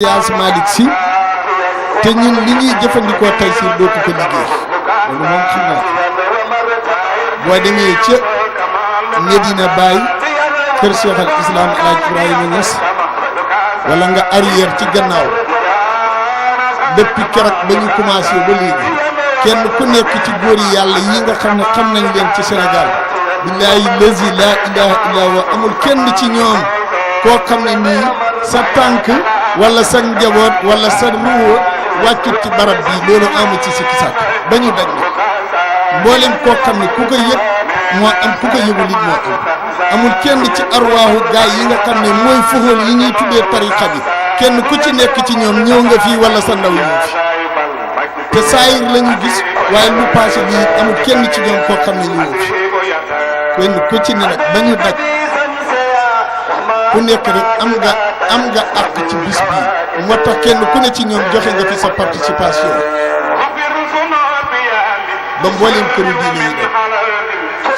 Yaas Malick Sy te ñun li ñuy jëfandikoo tey si doo ko liggéey loolu moom xam naa boo demee ca Medina Baye kër Cheikh al Islam El Hadj Ibrahima Niass wala nga arrière ci gannaaw depuis keroog ba ñu commencé ba léegi kenn ku nekk ci góor yi yàlla yi nga xam ne xam nañ leen ci Sénégal billaahi lazi laa ilaaha illa huwa amul kenn ci ñoom koo xam ne nii sa tànk wala sa njaboot wala sa ruuwa wàccut ci barab bii loolu amu ci sikki sàkk ba ñu daj na mboolem koo xam ne ku ko yëg moo am ku ko yëgul it moo am amul kenn ci arwaahu gaay yi nga xam ne mooy fuxool yi ñuy tuddee tariqa bi kenn ku ci nekk ci ñoom ñëw nga fii wala sa ndaw ñëw fi te saayir la ñu gis waaye lu passé lii amul kenn ci ñoom koo xam ne ñëw fi kenn ku ci ne nag ba ñu daj ku nekk rek am nga àq ci bis bii moo tax kenn ku ne ci ñoom joxe nga fi sa participation ba mbooleem këru diine yi def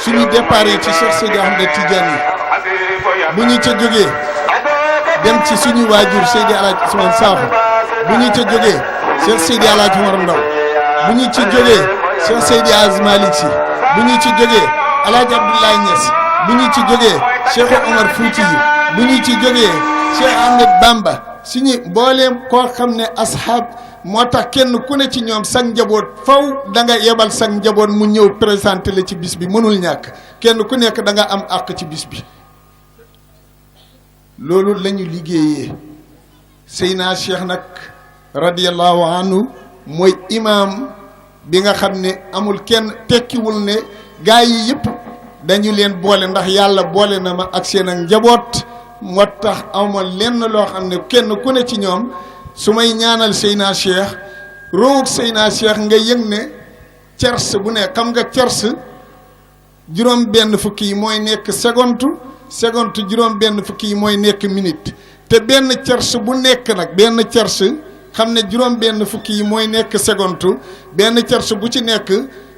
suñu déparé ci Cheikh Seydi Ahmed Tidiane yi bu ñu ca jógee dem ci suñu waajur Seydi El Hadj Ousmane Sakho bu ñu ca jógee Cheikh Seydi El Hadj Omar Ndaw bu ñu ci jógee Cheikh Seydi Hadj Malick Sy bu ñu ci jógee El Hadj Abdoulaye Niass bu ñu ci jógee Cheikh Omar Fouti yi bu ñu ci jógee Cheikh Ahmed Bamba suñu mbooleem koo xam ne ashab moo tax kenn ku ne ci ñoom sang njaboot faw da nga yebal sang njaboot mu ñëw présenté la ci bis bi mënul ñàkk kenn ku nekk da nga am àq ci bis bi loolu la ñu liggéeyee Seyna Cheikh nag radiyallahu anhu mooy imam bi nga xam ne amul kenn tekkiwul ne gaa yi yëpp dañu leen boole ndax yàlla boole na ma ak seen ak njaboot moo tax awma lenn loo xam ne kenn ku ne ci ñoom su may ñaanal Seyna Cheikh roog Seyna Cheikh nga yëg ne cers bu ne xam nga cers juróom benn fukki yi mooy nekk seconde juróom benn fukki yi mooy nekk minute te benn cers bu nekk nag benn cers xam ne juróom benn fukki yi mooy nekk seconde benn cers bu ci nekk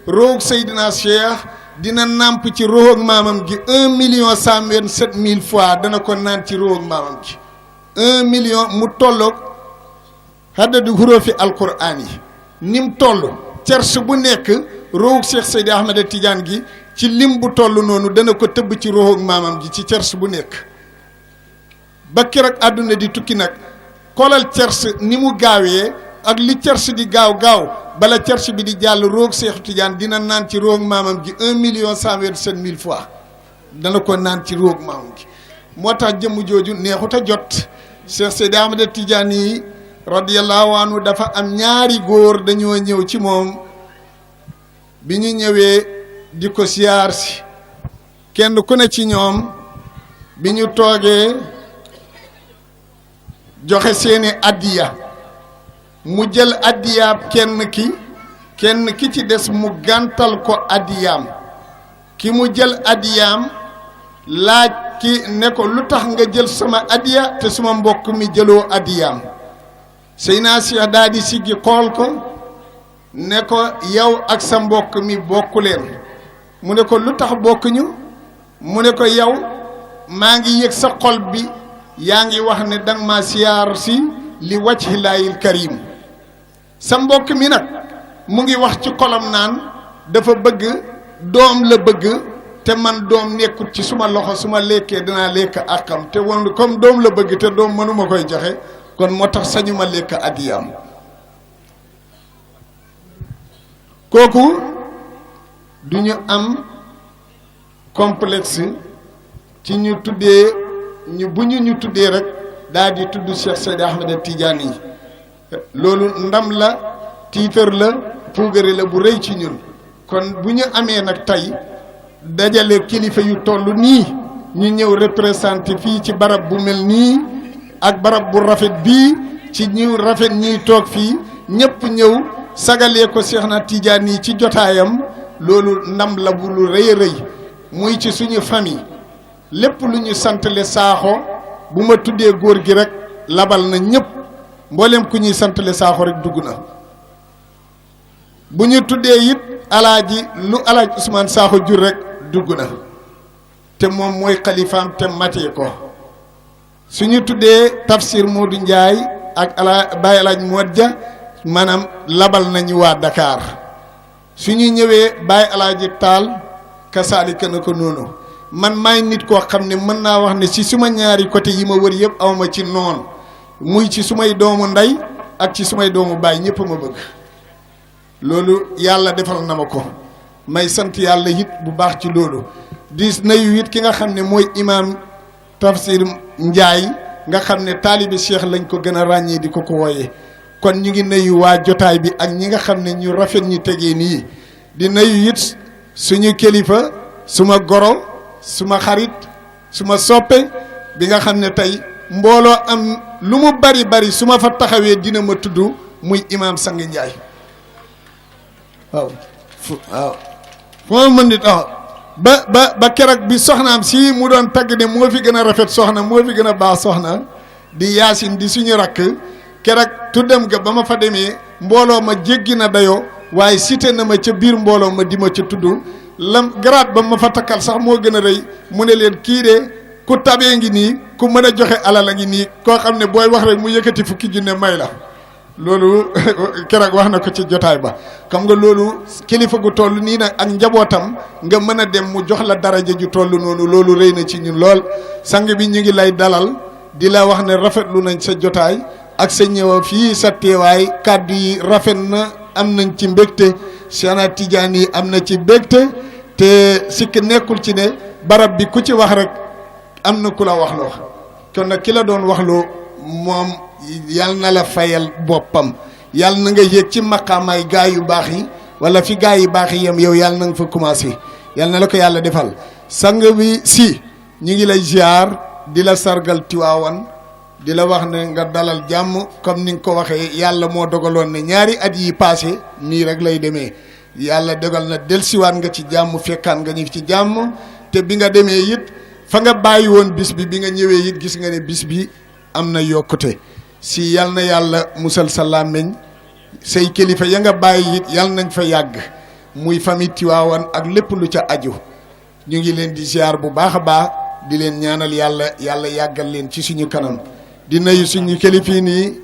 roog Seydina Cheikh dina nàmp ci roog maamam gi 1,127,000 fois dana ko naan ci roog maamam gi 1 million mu tolloog haddadu hurufi alquran yi ni mu toll cers bu nekk roog Cheikh Seydi Ahmed Tidiane gi ci lim bu toll noonu dana ko tëbb ci roog maamam gi ci cers bu nekk ba keroog àdduna di tukki nag xoolal cers ni mu gaawee ak li cers di gaaw bala cers bi di jàll roog Cheikh Tidiane dina naan ci roog maamam gi 1,127,000 fois dana ko naan ci roog maamam gi moo tax jëmm jooju neexut a jot Cheikh Seydi Ahmed Tidiane yi radiyallahu anhu dafa am ñaari góor dañoo ñëw ci moom bi ñu ñëwee di ko siyaar si kenn ku ne ci ñoom bi ñu toogee joxe seeni addiya mu jël addiyaab kenn ki ci des mu gàntal ko addiyaam ki mu jël addiyaam laaj ki ne ko lu tax nga jël sama addiya te suma mbokk mi jëloo addiyaam Seyna Cheikh daal di siggi xool ko ne ko yow ak sa mbokk mi bokku leen mu ne ko lu tax bokkuñu mu ne ko yow maa ngi yëg sa xol bi yaa ngi wax ne danga ma siyaar si li wajhillaahil karim sa mbokk mi nag mu ngi wax ci xolam naan dafa bëgg doom la bëgg te man doom nekkut ci suma loxo suma lekkee dinaa lekk akam te woon comme doom la bëgg te doom mënuma koy joxe kon moo tax sañuma lekk addiyaam kooku du ñu am complexe ci ñu tuddee bu ñu tuddee rek daal di tudd Cheikh Seydi Ahmed Tidiane yi loolu ndam la tiitar la puugare la bu rëy ci ñun kon bu ñu amee nag tey dajale kilifa yu toll nii ñu ñëw représenté fii ci barab bu mel nii ak barab bu rafet bii ci ñu rafet ñiy toog fii ñëpp ñëw sagalee ko Cheikh na Tidiane yi ci jotaayam loolu ndam la bu lu rëy a rëy muy ci suñu famille lépp lu ñu santale Sakho bu ma tuddee góor gi rek labal na ñëpp mboolem ku ñuy santale Sakho rek dugg na bu ñu tuddee it alaaji lu alaaji Ousmane Sakho jur rek dugg na te moom mooy xalifaam te matee ko suñu tuddee Tafsir Modou Ndiaye ak Baye Alaaj Modja maanaam labal nañu waa Dakar su ñu ñëwee Baye Alaaji Taal kasaalika na ko noonu man maay nit koo xam ne mën naa wax ne ci suma ñaari côté yi ma wër yëpp awma ci noon muy ci sumay doomu ndey ak ci sumay doomu baay ñëpp ma bëgg loolu yàlla defal na ma ko may sant yàlla it bu baax ci loolu di nuyu it ki nga xam ne mooy imaam Tafsir Njaay nga xam ne taalibi cheikh lañ ko gën a ràññee di ko wooyee kon ñu ngi nuyu waa jotaay bi ak ñi nga xam ne ñu rafet ñu tegee nii di nuyu it suñu kilifa suma goro suma xarit suma soppe bi nga xam ne tey mbooloo am lu mu bari bari su ma fa taxawee dina ma tudd muy imaam Sang Njaay waaw fu ma mën di taxaw ba keroog bi soxnaam si mu doon tagg ne moo fi gën a rafet soxna moo fi gën a baax soxna di yaasin di suñu rakk keroog tuddam ga ba ma fa demee mbooloo ma jéggi na dayoo waaye cité na ma ca biir mbooloo ma di ma ca tudd lam garaat ba ma fa takkal sax moo gën a rëy mu ne leen kii de ku tabee ngi nii ku mën a joxe alal a ngi nii koo xam ne booy wax rek mu yëkkati fukki junne may la loolu keroog wax na ko ci jotaay ba xam nga loolu kilifa gu toll nii nag ak njabootam nga mën a dem mu jox la daraja ju toll noonu loolu rëy na ci ñun lool sang bi ñu ngi lay dalal di la wax ne rafetlu nañ sa jotaay ak sa ñëw fii sa teewaay kàddu yi rafet na am nañ ci mbégte Cheikh Tidiane yi am na ci mbégte te sikk nekkul ci ne barab bi ku ci wax rek am na ku la wax loo kon nag ki la doon wax loo moom yal na la fayal boppam yal na nga yéeg ci maqaamaay gaa yu baax yi wala fi gaa yu baax yi yem yow yal na nga fa commencé yal na la ko yàlla defal sang bi si ñu ngi lay ziar di la sargal Tiwaawan di la wax ne nga dalal jàmm comme ni nga ko waxee yàlla moo dogaloon ne ñaari at yi passé nii rek lay demee yàlla dogal na delsiwaat nga ci jàmm fekkaan nga ñu ci jàmm te bi nga demee it fa nga bàyyi woon bis bi nga ñëwee it gis nga ne bis bi am na yokkute si yal na yàlla musal sa làmmiñ say kilifa ya nga bàyyi it yal nañ fa yàgg muy famille Tiwaawan ak lépp lu ca aju ñu ngi leen di ziar bu baax a baax di leen ñaanal yàlla yàggal leen ci suñu kanam di nuyu suñu kilifa nii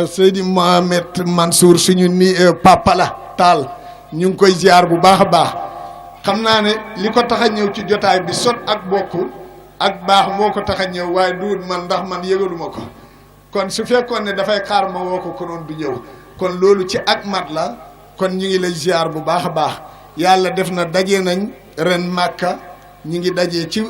Seydi Mohamed Mansour suñu ni papa la taal ñu ngi koy ziar bu baax a baax xam naa ne li ko tax a ñëw ci jotaay bi sot ak bokk ak baax moo ko tax a ñëw waaye duut man ndax man yëgaluma ko kon su fekkoon ne dafay xaar ma woo ko konoon du ñëw kon loolu ci ak mat la kon ñu ngi lay ziar bu baax a baax yàlla def na daje nañ ren Màkka ñu ngi dajee ci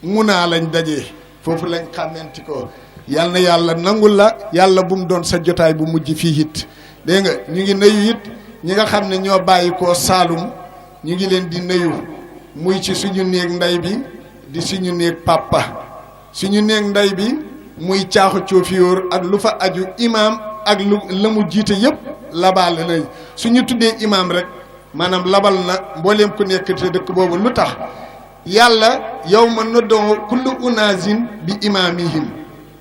Munaa lañ dajee foofu lañ xàmmenti ko yal na yàlla nangul la yàlla bu mu doon sa jotaay bu mujj fii it dégg nga ñu ngi nuyu it ñi nga xam ne ñoo bàyyi koo Saalum ñu ngi leen di nuyu muy ci suñu néeg ndey bi di suñu néeg papa suñu néeg ndey bi muy caaxu coofiyoor ak lu fa aju imaam ak lu la mu jiite yëpp labaale lañ suñu tuddee imaam rek maanaam labal na mbooleem ku nekk te dëkk boobu lu tax yàlla yow ma noddoo kullu unaasin bi imaamihim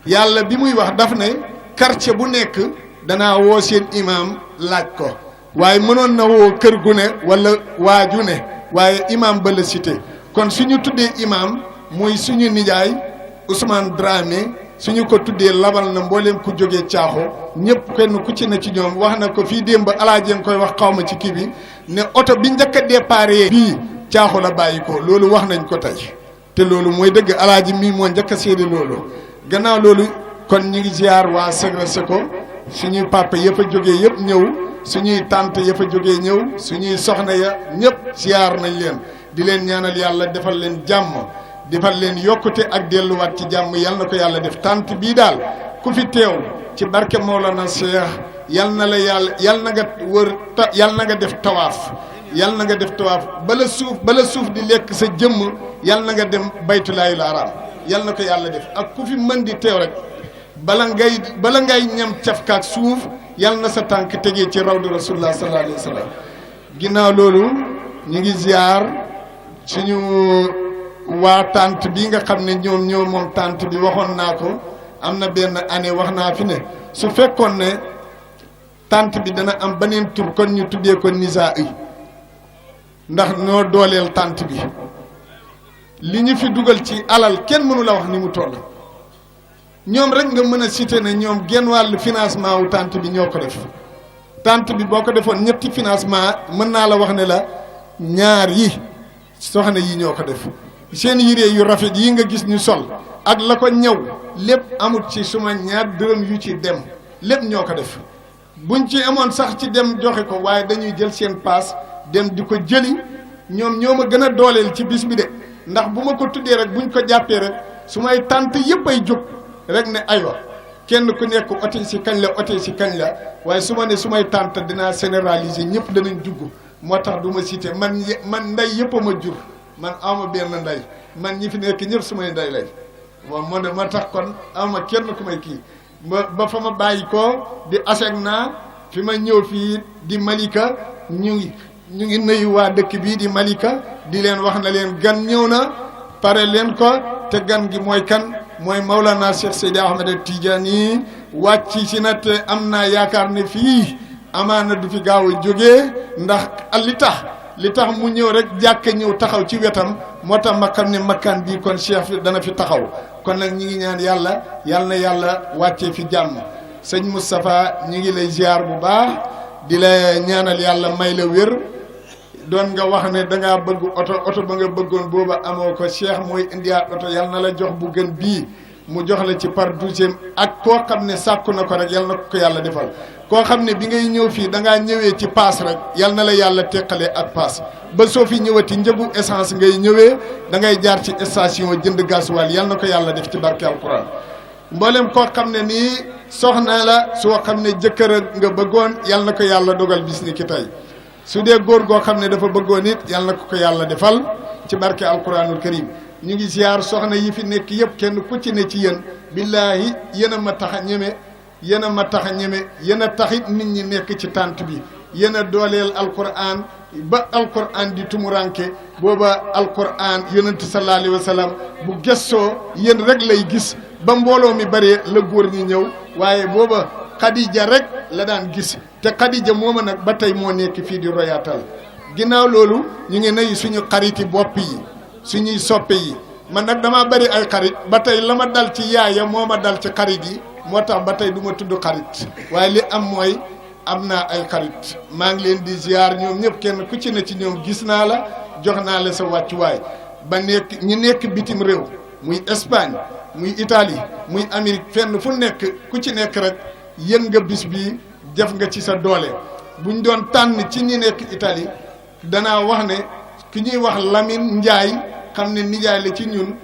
yàlla bi muy wax daf ne quartier bu nekk danaa woo seen imaam laaj ko waaye mënoon na woo kër gu ne wala waaju ne waaye imaam ba la cité kon suñu tuddee imaam muy suñu nijaay Ousmane Dramé suñu ko tuddee labal na mbooleem ku jógee caaxo ñëpp kenn ku ci ne ci ñoom wax na ko fii démb alaaji nga koy wax xawma ci kii bi ne oto bi njëkk a déparé bii caaxo la bàyyi ko loolu wax nañ ko tey te loolu mooy dëgg alaaji mii moo njëkk a séede loolu gannaaw loolu kon ñu ngi ziar waa Segre Seko suñuy papa yëpp a jógee yëpp ñëw suñuy tante yëpp a jógee ñëw suñuy soxna ya ñëpp ziar nañ leen di leen ñaanal yàlla defal leen jàmm defal leen yokkute ak delluwaat ci jàmm yal na ko yàlla def tante bii daal ku fi teew ci barke Mawlana Cheikh yal na la yàlla yal na nga wër yal na nga def tawaaf yal na nga def tawaaf bala suuf di lekk sa jëmm yal na nga dem baytulaahil haraam yal na ko yàlla def ak ku fi mën di teew rek bala ngay ñam cafkaak suuf yal na sa tànk tegee ci rawdu rasulullah sallallahu alayhi wa sallam ginnaaw loolu ñu ngi ziar suñu waa tànt bi nga xam ne ñoo moom tànt bi waxoon naa ko am na benn année wax naa fi ne su fekkoon ne tànt bi dana am beneen tur kon ñu tuddee ko nisa yi ndax ñoo dooleel tànt bi li ñu fi dugal ci alal kenn mënu la wax ni mu toll ñoom rek nga mën a cité ne ñoom genn wàllu financement wu tànt bi ñoo ko def tànt bi boo ko defoon ñetti financement mën naa la wax ne la ñaar yi soxna yi ñoo ko def seen yére yu rafet yi nga gis ñu sol ak la ko ñëw lépp amut ci suma ñaar dërëm yu ci dem lépp ñoo ko def buñ ci amoon sax ci dem joxe ko waaye dañuy jël seen paas dem di ko jëli ñoom ñoo ma gën a dooleel ci bis bi de ndax bu ma ko tuddee rek buñ ko jàppee rek su may tànt yëpp ay jóg rek ne aywa kenn ku nekk ote si kañ la waaye su ma ne su may tànt dinaa généraliser ñëpp danañ dugg moo tax du ma cité man ndey yëpp a ma jur man awma benn ndey man ñi fi nekk ñëpp su may ndey lay waaw moo tax kon awma kenn ku may kii ba fa ma bàyyi ko di aseg naa fi ma ñëw fii di Malika ñu ngi nuyu waa dëkk bii di Malika di leen wax na leen gan ñëw na pare leen ko te gan gi mooy kan mooy Maulana Cheikh Seydi Ahmed Tidiane wàcc si na te am naa yaakaar ne fii amaana du fi gaaw a jógee ndax li tax mu ñëw rek jàkk ñëw taxaw ci wetam moo tax ma xam ne makkaan bii kon Cheikh dana fi taxaw kon nag ñi ngi ñaan yàlla na yàlla wàccee fi jàmm sëñ Moustapha ñi ngi lay ziar bu baax di la ñaanal yàlla may la wér doon nga wax ne dangaa bëgg oto ba nga bëggoon booba amoo ko Cheikh mooy indiwaat oto yàlla na la jox bu gën bii mu jox la ci par 12e ak koo xam ne sàkku na ko rek yàlla na ko yàlla defal koo xam ne bi ngay ñëw fii dangaa ñëwee ci paas rek yàlla na la yàlla teqalee ak paas ba soo fi ñëwati njëgu essence ngay ñëwee da ngay jaar ci station jënd gasoil yàlla na ko yàlla def ci barke alquran mboolem koo xam ne nii soxna la soo xam ne jëkkër nga bëggoon yàlla na ko yàlla dogal bis ni ki tey su dee góor goo xam ne dafa bëggoon it yàlla na ko yàlla defal ci barke alquranul karim ñu ngi ziar soxna yi fi nekk yëpp kenn ku ci ne ci yéen billaahi yéen a ma tax a ñeme yéen a taxit nit ñi nekk ci tànt bi yéen a dooleel alquran ba alquran di tumuranke booba alquran yonent sallallahu alayhi wa sallam bu gëstoo yéen rek lay gis ba mbooloo mi bare la góor ñi ñëw waaye booba Khadija rek la daan gis te Khadija mooma nag ba tey moo nekk fii di royaatal ginnaaw loolu ñu ngi nuyu suñu xariti bopp yi suñuy soppe yi man nag dama bari ay xarit ba tey la ma dal ci yaaya moo ma dal ci xarit yi moo tax ba tey du ma tudd xarit waaye li am mooy am naa ay xarit maa ngi leen di ziar ñoom ñëpp kenn ku ci ne ci ñoom gis naa la jox naa la sa wàccuwaay ba nekk ñi nekk bitim réew muy Espagne muy Italie muy Amérique fenn fu nekk ku ci nekk rek yëg nga bis bi def nga ci sa doole buñ doon tànn ci ñi nekk Italie danaa wax ne ki ñuy wax Lamine Ndiaye xam ne nijaay la ci ñun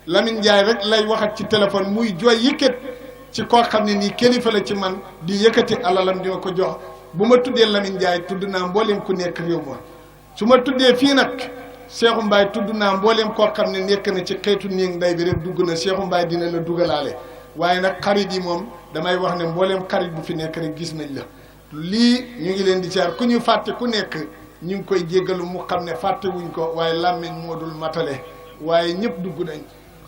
Lamine Ndiaye rek lay waxat ci téléphone muy jooy yëkkat ci koo xam ne nii kilifa la ci man di yëkkati alalam di ma ko jox bu ma tuddee Lamine Ndiaye tudd naa mboolem ku nekk réew ma su ma tuddee fii nag Cheikhou Mbaye tudd naa mboolem koo xam ne nekk na ci xeetu néeg nday bi rek dugg na Cheikhou Mbaye dina la dugalaale waaye nag xarit yi moom damay wax ne mboolem xarit bu fi nekk rek gis nañ la lii ñu ngi leen di ziar ku ñu fàtte ku nekk ñu ngi koy jéggalu mu xam ne fàtte wuñ ko waaye làmmiñ moo dul matale waaye ñëpp dugg nañ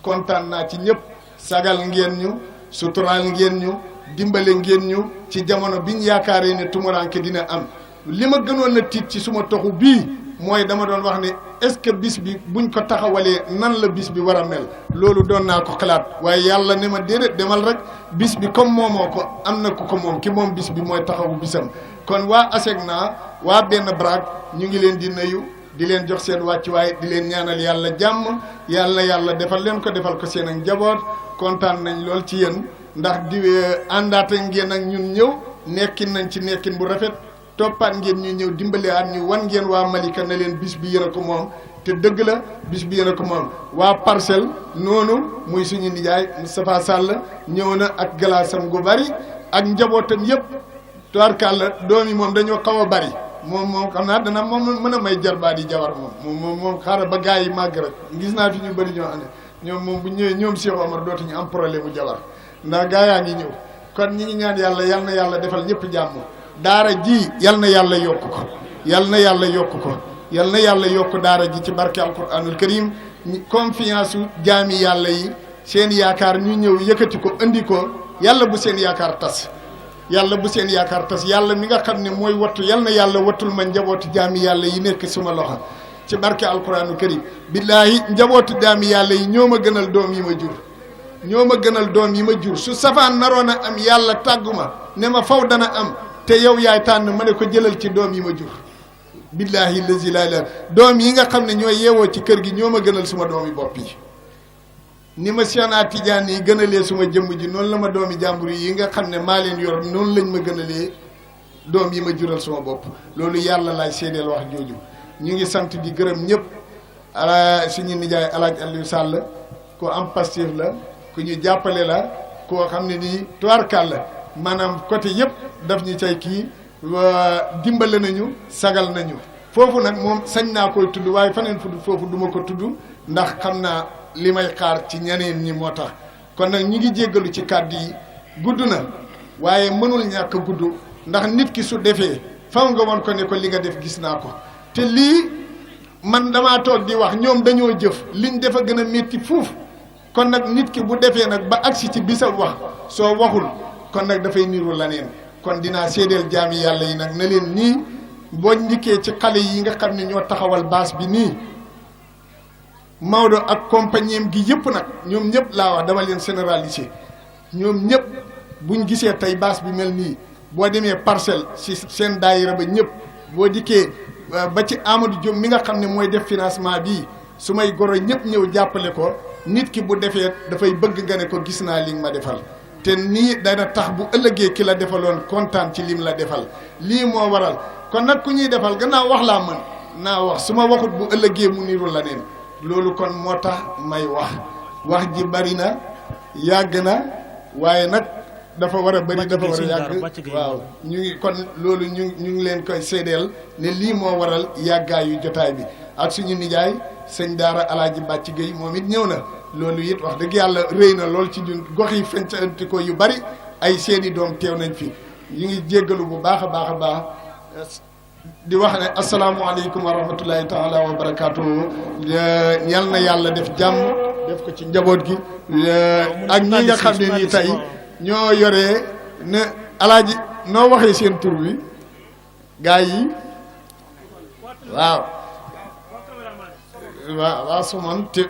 kontaan naa ci ñëpp sagal ngeen ñu suturaal ngeen ñu dimbale ngeen ñu ci jamono biñ yaakaaree ne tumuranke dina am li ma gënoon a tiit ci suma toxu bii mooy dama doon wax ne est-ce que bis bi buñ ko taxawalee nan la bis bi war a mel loolu doon naa ko xalaat waaye yàlla ne ma déedéet demal rek bis bi comme moomoo ko am na ku ko moom ki moom bis bi mooy taxawu bisam kon waa ASECNA waa benn baraag ñu ngi leen di nuyu di leen jox seen wàccuwaay di leen ñaanal yàlla jàmm yàlla defal leen ko defal ko seen ak njaboot kontaan nañ lool ci yéen ndax di àndaate ngeen ak ñun ñëw nekkin nañ ci nekkin bu rafet toppaat ngeen ñu ñëw dimbaleaat ñu wan ngeen waa Malika ne leen bis bi yéen a ko moom te dëgg la bis bi yéen a ko moom waa Parcelles noonu muy suñu nijaay Moustapha Sall ñëw na ak galaasam gu bari ak njabootam yëpp tubaarkàlla doom yi moom dañoo xaw a bari moom xam naa dana moom mën a may jarbaat yi jabar moom xaaral ba gars yi màgg rek gis naa fi ñu bëri ñoo xam ne ñoom moom bu ñëwee ñoom Cheikh Omar dootuñu am problème mu jabar ndax gaa yaa ngi ñëw kon ñi ngi ñaan yàlla yal na yàlla defal ñëpp jàmm daara ji yal na yàlla yokk ko yal na yàlla yokk ko yal na yàlla yokk daara ji ci barke alquranul karim confiance u jaami yàlla yi seen yaakaar ñu ñëw yëkkati ko andi ko yàlla bu seen yaakaar tas yàlla bu seen yaakaar tas yàlla mi nga xam ne mooy wattu yal na yàlla wattul ma njabootu jaami yàlla yi nekk suma loxo ci barke alquranul karim billaahi njabootu jaami yàlla yi ñoo ma gënal doom yi ma jur ñoo ma gënal doom yi ma jur su safaan naroon a am yàlla tàgguma ne ma faw dana am te yow yaay tànn ma ne ko jëlal ci doom yi ma jur billahi lazi la ilaha doom yi nga xam ne ñooy yeewoo ci kër gi ñoo ma gënal suma doomi bopp yi ni ma Seexna Tijaan yi gënalee suma jëmm ji noonu la ma doomi jàmbur yi nga xam ne maa leen yor noonu lañ ma gënalee doom yi ma jural suma bopp loolu yàlla laay seedeel wax jooju ñu ngi sant di gërëm ñëpp suñu nijaay Alaaji Aliou Sall ku am pastif la ku ñu jàppale la koo xam ne nii tubaarkàlla la maanaam côté yëpp daf ñu cay kii dimbale nañu sagal nañu foofu nag moom sañ naa koy tudd waaye faneen foofu duma ko tudd ndax xam naa li may xaar ci ñeneen ñi moo tax kon nag ñi ngi jéggalu ci kàddu yi gudd na waaye mënul ñàkk gudd ndax nit ki su defee faw nga won ko ne ko li nga def gis naa ko te lii man damaa toog di wax ñoom dañoo jëf liñ def a gën a métti fuuf kon nag nit ki bu defee nag ba agsi ci bisal wax soo waxul kon nag dafay niru laneen kon dinaa séedeel jaami yàlla yi nag na leen nii boo ndikkee ci xale yi nga xam ne ñoo taxawal baas bi nii Maodo ak compagnie gi yëpp nag ñoom ñëpp laa wax dama leen généraliser ñoom ñëpp buñ gisee tey baas bi mel nii boo demee parcelle si seen daayira ba ñëpp boo dikkee ba ci Amadou Diop mi nga xam ne mooy def financement bii su may goro ñëpp ñëw jàppale ko nit ki bu defee dafay bëgg nga ne ko gis naa li nga ma defal te nii dana tax bu ëllëgee ki la defaloon kontaan ci lim la defal lii moo waral kon nag ku ñuy defal gannaaw wax laa mën naa wax su ma waxut bu ëllëgee mu niru la neen loolu kon moo tax may wax ji bari na yàgg na waaye nag dafa war a bari dafa war a yàgg waaw ñu ngi kon loolu ñu ngi leen koy seedeel ne lii moo waral yàggaayu jotaay bi ak suñu nijaay sëñ daara Alaaji Bàcc Gueye moom it ñëw na loolu it wax dëgg yàlla rëy na lool ci ñun gox yi fencanti ko yu bari ay seeni doom teew nañ fi ñu ngi jéggalu bu baax a baax a baax di wax ne asalaamualeykum wa rahmatullahi taala wa barakaatu yal na yàlla def jàmm def ko ci njaboot gi ak ñi nga xam ne nii tey ñoo yoree ne alaaji noo waxee seen tur wi gaa yi waaw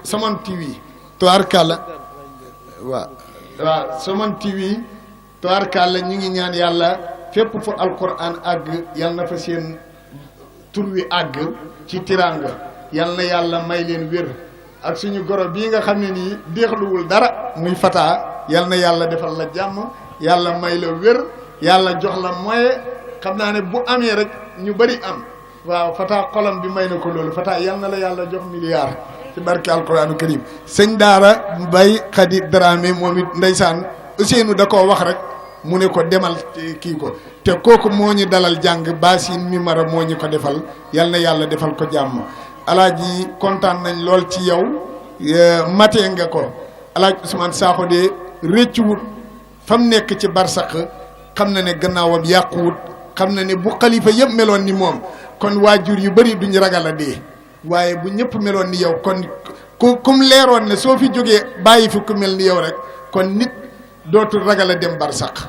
Somone TV tubaarkàlla waaw Somone TV tubaarkàlla ñu ngi ñaan yàlla fépp fu alquran àgg yal na fa seen tur wi àgg ci tiranga yal na yàlla may leen wér ak suñu goro bii nga xam ne nii déexluwul dara muy fataa yal na yàlla defal la jàmm yàlla may la wér yàlla jox la moye xam naa ne bu amee rek ñu bari am waaw fataa xolam bi may na ko loolu fataa yal na la yàlla jox milliard ci barke alquranu karim sëñ daara Mbay Xadi Dramé moom it ndeysaan Ousseynou da koo wax rek mu ne ko demal kii ko te kooku moo ñu dalal jàng Basin Mimara moo ñu ko defal yal na yàlla defal ko jàmm alaaji kontaan nañ lool ci yow matee nga ko alaaji Ousmane Sakho de réccuwut fa mu nekk ci barsax xam na ne gannaawam yàquwut xam na ne bu xalifa yëpp meloon ni moom kon waajur yu bari duñu ragal a dee waaye bu ñëpp meloon ni yow kon kum leeroon ne soo fi jógee bàyyi fi ku mel ni yow rek kon nit dootul ragal a dem barsax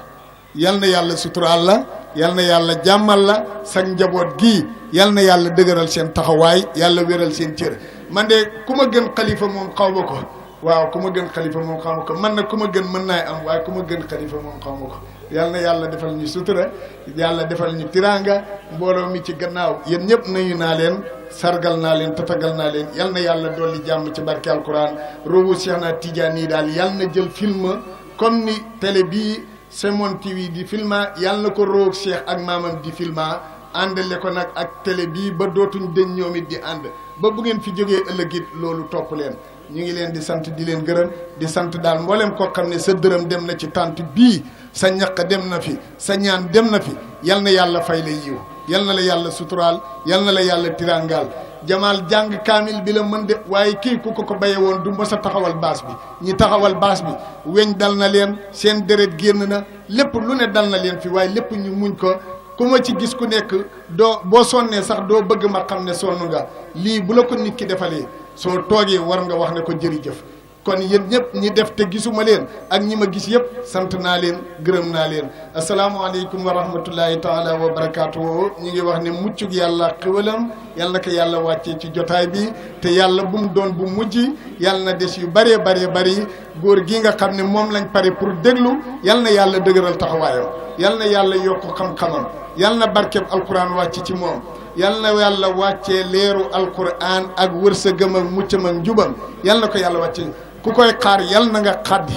yal na yàlla suturaal la yal na yàlla jàmmal la sa njaboot gii yal na yàlla dëgëral seen taxawaay yàlla wéral seen cër man de ku ma gën xalifa moom xaw ma ko waaw ku ma gën xalifa moom xaw ma ko man nag ku ma gën mën naay am waaye ku ma gën xalifa moom xaw ma ko yal na yàlla defal ñu sutura yàlla defal ñu tiraanga mbooloo mi ci gannaaw yéen ñëpp nuyu naa leen sargal naa leen tatagal naa leen yal na yàlla dolli jàmm ci barke alquran robu Seexna Tijaan yi daal yal na jël film comme ni télé bii Somone TV di filma yàlla na ko roog Cheikh ak maamam di filma àndale ko nag ak télé bii ba dootuñ deñ ñoom it di ànd ba bu ngeen fi jógee ëllëg it loolu topp leen ñu ngi leen di sant di leen gërëm di sant daal mboolem koo xam ne sa dërëm dem na ci tànt bii sa ñaq dem na fi sa ñaan dem na fi yal na yàlla fay la yiw yal na la yàlla suturaal yal na la yàlla tirangaal Jamaal jàng kaamil bi la mën de waaye kii ku ko baye woon du mës a taxawal baas bi ñi taxawal baas bi weñ dal na leen seen deret génn na lépp lu ne dal na leen fi waaye lépp ñu muñ ko ku ma ci gis ku nekk doo boo sonnee sax doo bëgg ma xam ne sonn nga lii bu la ko nit ki defalee soo toogee war nga wax ne ko jërëjëf kon yéen ñëpp ñi def te gisuma leen ak ñi ma gis yëpp sant naa leen gërëm naa leen asalaamaaleykum wa rahmatullahi taala wa barakaatu. ñi ngi wax ne muccug yàlla xéwalam yal na ko yàlla wàccee ci jotaay bi te yàlla bu mu doon bu mujj yal na des yu bëree bari góor gi nga xam ne moom lañ pare pour déglu yal na yàlla dëgëral taxawaayam yal na yàlla yokk xam-xamam yal na barkeb alquran wàcc ci moom yal na yàlla wàccee leeru alquran ak wërsëgam ak muccam ak njubam yal na ko yàlla wàccee ku koy xaar yal na nga xaddi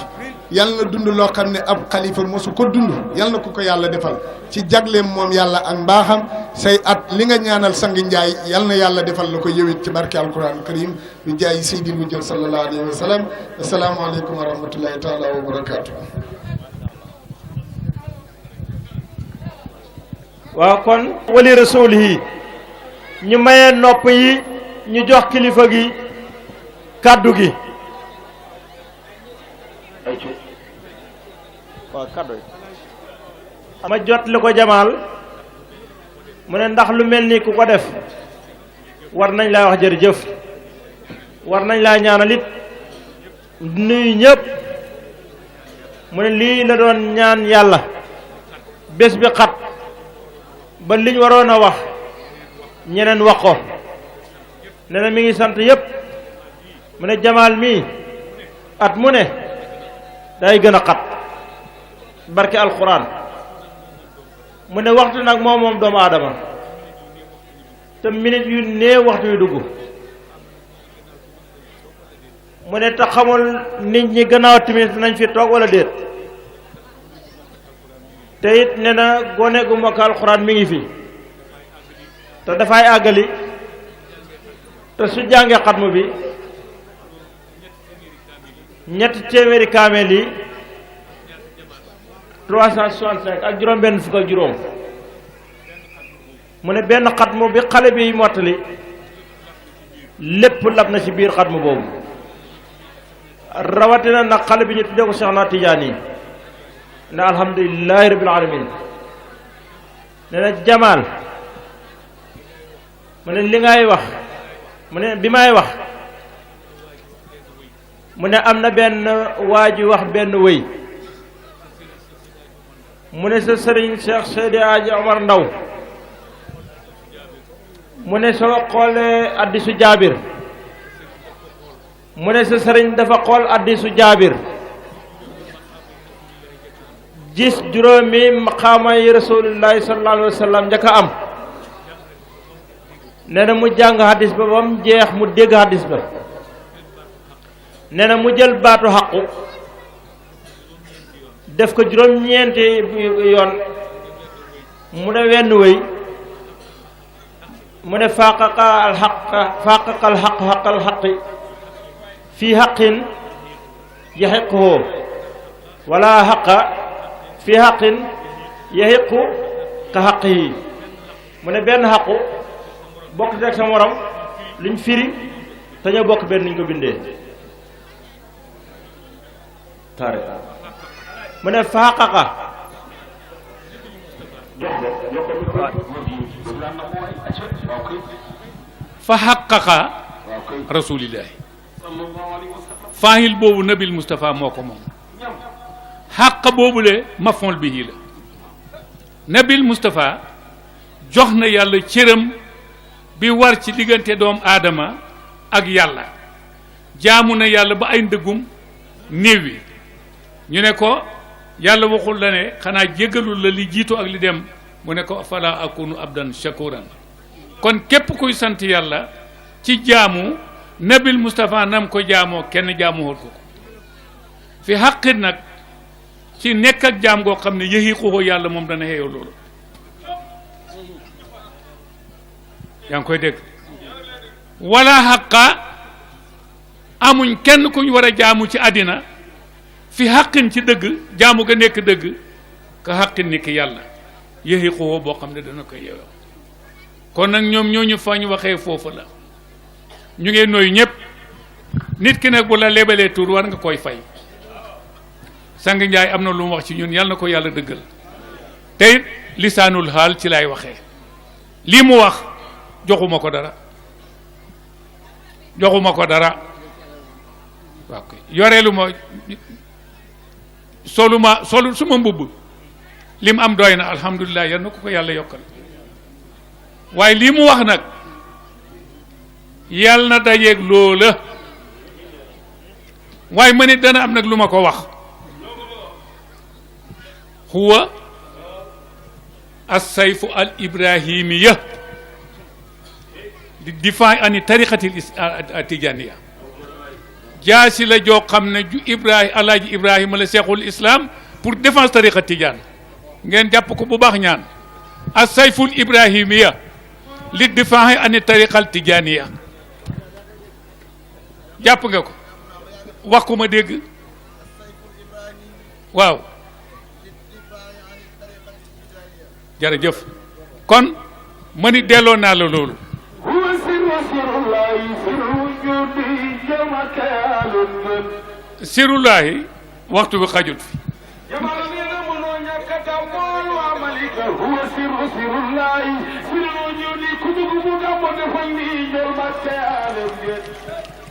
yal na dund loo xam ne ab xalifa mosu ko dund yal na ku ko yàlla defal ci jagleem moom yàlla ak mbaaxam say at li nga ñaanal sang njaay yal na yàlla defal la ko yëwit ci barke alquran karim bi jaay seydil wujjal sallallahu alayhi wa sallam asalaamaaleykum wa rahmatullahi taala wa barakaatu. waaw kon wali rasul yi ñu mayee nopp yi ñu jox kilifa gi kàddu gi waaw kàddu ma jot li ko jamaal mu ne ndax lu mel ni ku ko def war nañ laa wax jërëjëf war nañ laa ñaanal it nuyu ñëpp mu ne lii la doon ñaan yàlla bés bi xat ba liñ waroon a wax ñeneen wax ko nee na mi ngi sant yëpp mu ne jamaal mii at mu ne day gën a xat barke alxuraan mu ne waxtu nag moom doomu aadama te minute yu néew waxtu yu dugg mu ne te xamul nit ñi gannaaw timis nañ fi toog wala déet te it ne na gone gu mokk alxuraan mi ngi fi te dafay àggali te su jàngee xatmu bi ñetti téeméeri kaameel yi 365 ak juróom benn fukk ak juróom mu ne benn xatmu bi xale bi mottali lépp lab na ci biir xatmu boobu rawatina nag xale bi ñu tuddee ko Cheikh na Tidiane yi ne alhamdulillahi rabbil alamin ne na jamaal mu ne li ngay wax mu ne bi may wax mu ne am na benn waaju wax benn wëy mu ne sa sëriñ Cheikh Seydi Aji Omar Ndaw mu ne soo xoolee addisu jaabir mu ne sa sëriñ dafa xool addisu jaabir gis juróomi maqaama yi rasulillahi sallallahu alayhi wa sallam njëkk a am nee na mu jàng hadis ba ba mu jeex mu dégg hadis ba nee na mu jël baatu xaqu def ko juróom-ñeenti yoon mu ne wenn wéy mu ne faqaqa alxaq xaqal xaqi fii xaqin yaxiquhu wala xaqa fii xaqin yaxiqu ka xaq yi mu ne benn xaqu bokk rek sa morom luñ firi te ñoo bokk benn nuñ ko bindee mu ne faqaqa fa xaqaqa rasulillahi faahil boobu nabil Moustapha moo ko moom xàq boobule mafool bihi la nabil Moustapha jox na yàlla cëram bi war ci diggante doom aadama ak yàlla jaamu na yàlla ba ay ndëggum néewi ñu ne ko yàlla waxul la ne xanaa jéggalul la li jiitu ak li dem mu ne ko fala akunu abdan shakuran kon képp kuy sant yàlla ci jaamu nabil Moustapha nam ko jaamoo kenn jaamuwul ko fi xaqit nag ci nekk ak jaam goo xam ne yëxiquhu yàlla moom dana xeeyoo loolu yaa ngi koy dégg wala xaqa amuñ kenn kuñ war a jaamu ci àddina fi xaqin ci dëgg jaamu ga nekk dëgg ka xaqin ni ki yàlla yëxiquhu boo xam ne dana koy yeewoo kon nag ñoom ñooñu fa ñu waxee foofu la ñu ngeen nooyu ñëpp nit ki nag bu la lebalee tur war nga koy fay sang njaay am na lu mu wax ci ñun yàlla na ko yàlla dëggal tey lisaanul xaal ci lay waxee lii mu wax joxuma ko dara waaw kay yoreelu ma solu suma mbubb lim am doy na alhamdulilah yal na ko yàlla yokkal waaye lii mu wax nag yal na dajeeg loola waaye ma nit dana am nag lu ma ko wax huwa as-sayfu al ibrahimiya di difaa ani tariqati tijaniya jaasi la joo xam ne ju alaaji ibrahima la seexul islam pour défense tariqa tijaan ngeen jàpp ko bu baax ñaan as-sayful ibrahimiya li difaa ani tariqal tijaniya jàpp nga ko wax ko ma dégg waaw jërëjëf kon ma ni delloo naa la loolu sirullaahi waxtu bi xajut fi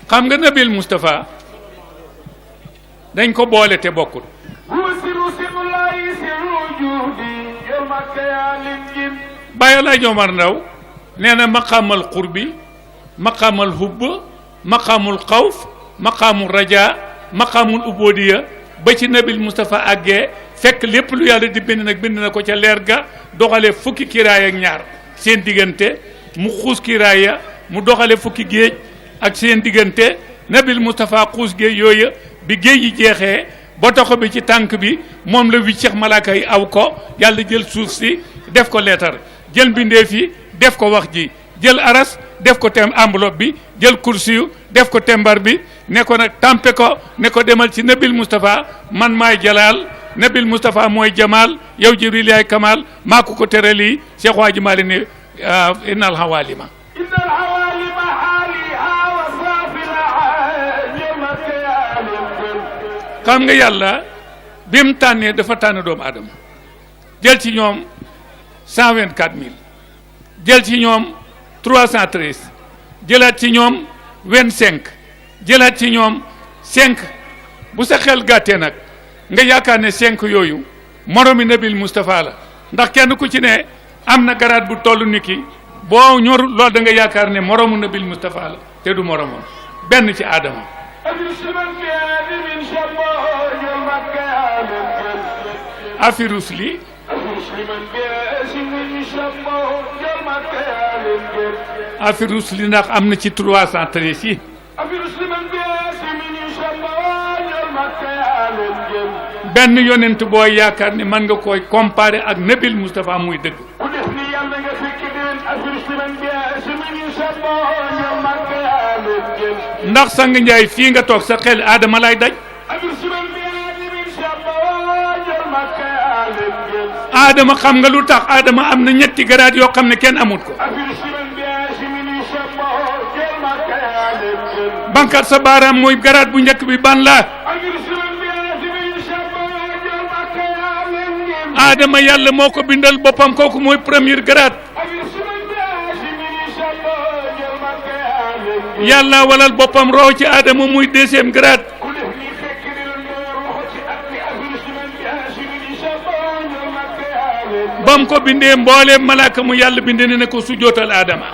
xam nga nabil Moustapha dañ ko boole te bokkul Baye Alaaji Omar Ndaw nee na maqaamal qurbi maqaamal hubb maqaamul xawf maqaamul raja maqaamul ubodiya ba ci nabil Moustapha àggee fekk lépp lu yàlla di bind nag bind na ko ca leer ga doxale fukki kiraay ak ñaar seen diggante mu xuus kiraay ya mu doxale fukki géej ak seen diggante nabil Moustapha xuus géej yooyu bi géej yi jeexee ba toxo bi ci tànk bi moom la wicceex malaaka yi aw ko yàlla jël suuf si def ko leetar jël mbindeef yi def ko wax ji jël aras def ko tem enveloppe bi jël kursiyu def ko tembar bi ne ko nag tampe ko ne ko demal ci nabil Moustapha man maay jalaal nabil Moustapha mooy jamaal yow jibril yaay kamal maa ko tere lii Cheikh Waaji Maalik ne innal hawalima xam nga yàlla bi mu tànnee dafa tànn doomu aadama jël ci ñoom 124000 jël ci ñoom 313 jëlaat ci ñoom 25 jëlaat ci ñoom 5 bu sa xel gàttee nag nga yaakaar ne 5 yooyu moromi nabil Moustapha la ndax kenn ku ci ne am na garaat bu toll ni ki boo ñor loolu da nga yaakaar ne moromu nabil Moustapha la te du moromam benn ci aadama afirus li afirus li ndax am na ci 313 yi benn yonent booy yaakaar ne mën nga koy comparer ak nabil Moustapha muy dëgg ndax sang njaay fii nga toog sa xel aadama lay daj aadama xam nga lu tax aadama am na ñetti garaat yoo xam ne kenn amut ko bankat sa baaraam mooy garaat bu njëkk bi ban la aadama yàlla moo ko bindal boppam kooku mooy premier garaat yàlla walal boppam roo ci aadama muy deuxième grade bam ko bindee mbooleem malaaka mu yàlla bindee ne ko sujootal aadama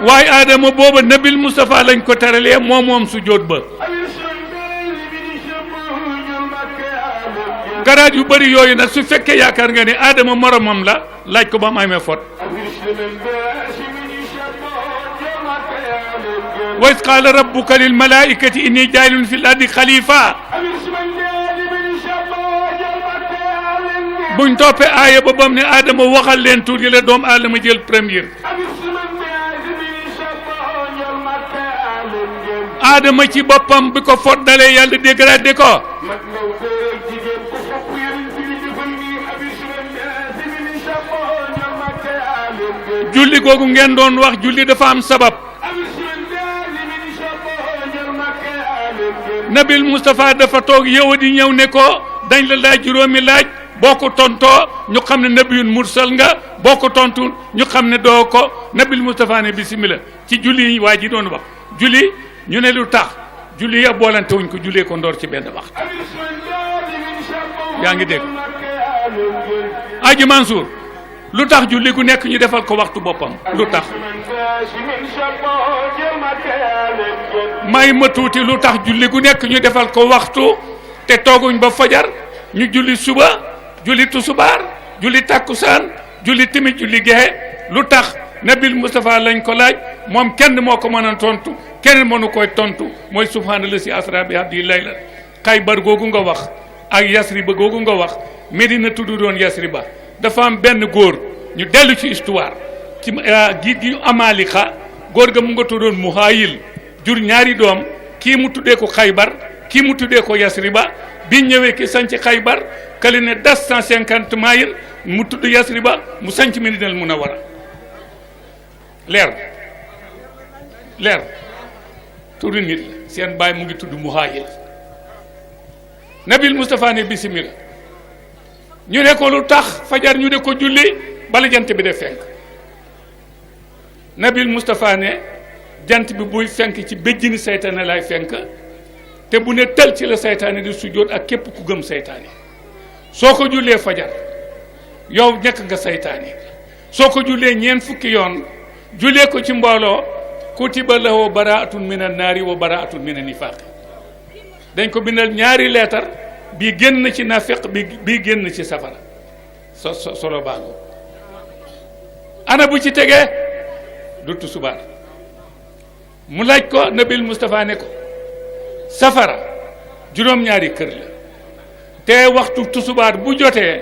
waaye aadama booba nabil Moustapha lañ ko teralee moom sujoot ba garaat yu bëri yooyu nag su fekkee yaakaar nga ne aadama moromam la laaj ko ba mu amee fot wa iz qaala rabbuka lil malaa'ikati inni jaa'ilun fil ardi xalifa buñ toppee aaya ba bam ne aadama waxal leen tuuti la doomu aadama jël première aadama ci boppam bi ko fot dalee yàlla dégradé ko julli googu ngeen doon wax julli dafa am sabab nabil Moustapha dafa toog yow di ñëw ne ko dañ la laaj juróomi laaj boo ko tontoo ñu xam ne nabiyun mursal nga boo ko tontu ñu xam ne doo ko nabil Moustapha ne bismillah ci julli yi waa ji doon wax julli ñu ne lu tax julli ya boolante wuñ ko jullee ko ndoor ci benn waxtu yaa ngi dégg Aji Mansour lu tax julli gu nekk ñu defal ko waxtu boppam lu tax may ma tuuti lu tax julli gu nekk ñu defal ko waxtu te tooguñ ba fajar ñu julli suba julli tusubaar julli takkusaan julli timit julli gexe lu tax nabil Moustapha lañ ko laaj moom kenn moo ko mën a tontu kenn mënu koy tontu mooy subhaanallah si asra bi abdi layla Xaybar googu nga wax ak Yasriba googu nga wax Medina tudd doon Yasriba dafa am benn góor ñu dellu ci histoire ci gi Amalika góor ga mu nga tuddoon Muhayil jur ñaari doom kii mu tuddee ko Xaybar kii mu tuddee ko Yasriba bi ñëwee ki sanc Xaybar kali ne das 150 mayil mu tudd Yasriba mu sanc Medinal Munawwara leer turu nit la seen baay mu ngi tudd Muhayil nabil Moustapha ne bismillah ñu ne ko lu tax fajar ñu ne ko julli bala jant bi de fenk nabil Moustapha ne jant bi buy fenk ci béjjini seytaane lay fenk te bu ne tël ci la seytaane di sujjóot ak képp ku gëm seytaane soo ko jullee fajar yow ñekk nga seytaane soo ko jullee ñeent fukki yoon jullee ko ci mbooloo kutiba lahu baraatun min an naari wa baraatun min an nifaaqi dañ ko bindal ñaari leetar bii génn ci nafiq bii génn ci safara solo baango ana bu ci tegee du tusubaar mu laaj ko nabil Moustapha ne ko safara juróom-ñaari kër la te waxtu tusubaar bu jotee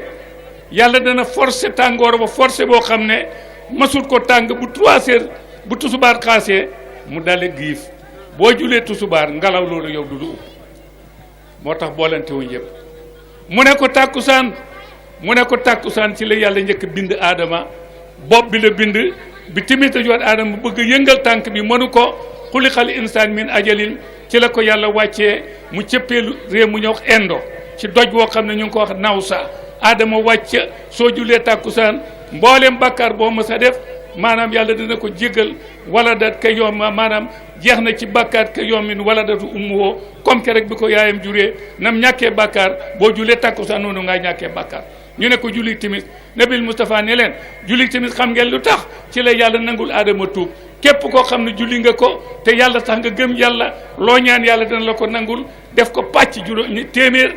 yàlla dana forcer tàngoor ba forcer boo xam ne masut ko tàng bu 3 heures bu tusubaar xaasee mu dale giif boo julee tusubaar ngelaw loolu yow du lu upp moo tax boolante wuñ yëpp mu ne ko tàkkusaan ci la yàlla njëkk bind aadama bopp bi la bind bi timit a jot aadama bëgg yëngal tànk bi mënu ko xulixal insaan min ajalin ci la ko yàlla wàccee mu cëppeelu réew mu ñëw indo ci doj woo xam ne ñu ngi ko wax nawsa aadama wàcc soo julee tàkkusaan mboolem bàkkaar boo mës a def maanaam yàlla dina ko jéggal wala dat ka yom maanaam jeex na ci bàkkaar ka yomin wala datu ummuwoo comme que rek bi ko yaayam juree nam ñàkkee bàkkaar boo julee tàkkusaan noonu ngaa ñàkkee bàkkaar ñu ne ko julli timis nabil Moustapha ne leen julli timis xam ngeen lu tax ci la yàlla nangul aadama tuub képp koo xam ne julli nga ko te yàlla tax nga gëm yàlla loo ñaan yàlla dana la ko nangul def ko pàcc juróom téeméer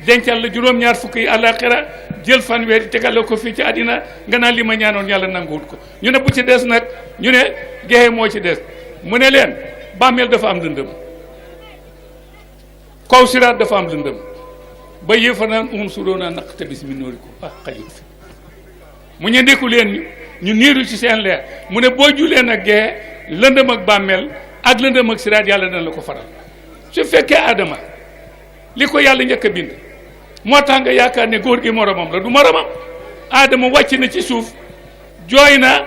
dencal la juróom-ñaar fukk yi àllaaxira jël fanweer yi tegal la ko fii ci àddina nga naan li ma ñaanoon yàlla nanguwut ko ñu ne bu ci des nag ñu ne gexe moo ci des mu ne leen bàmmeel dafa am lëndëm kaw siraat dafa am lëndëm ba yéefa naan su doon a naq te bis mi nóori ko xajut fi mu ñendeku leen ñu niiru ci seen leer mu ne boo julee nag gexe lëndëm ak bàmmeel ak lëndëm ak siraat yàlla dana la ko faral su fekkee Adama li ko yàlla njëkk a bind moo tax nga yaakaar ne góor gi moromam la du moromam Adama wàcc na ci suuf jooy na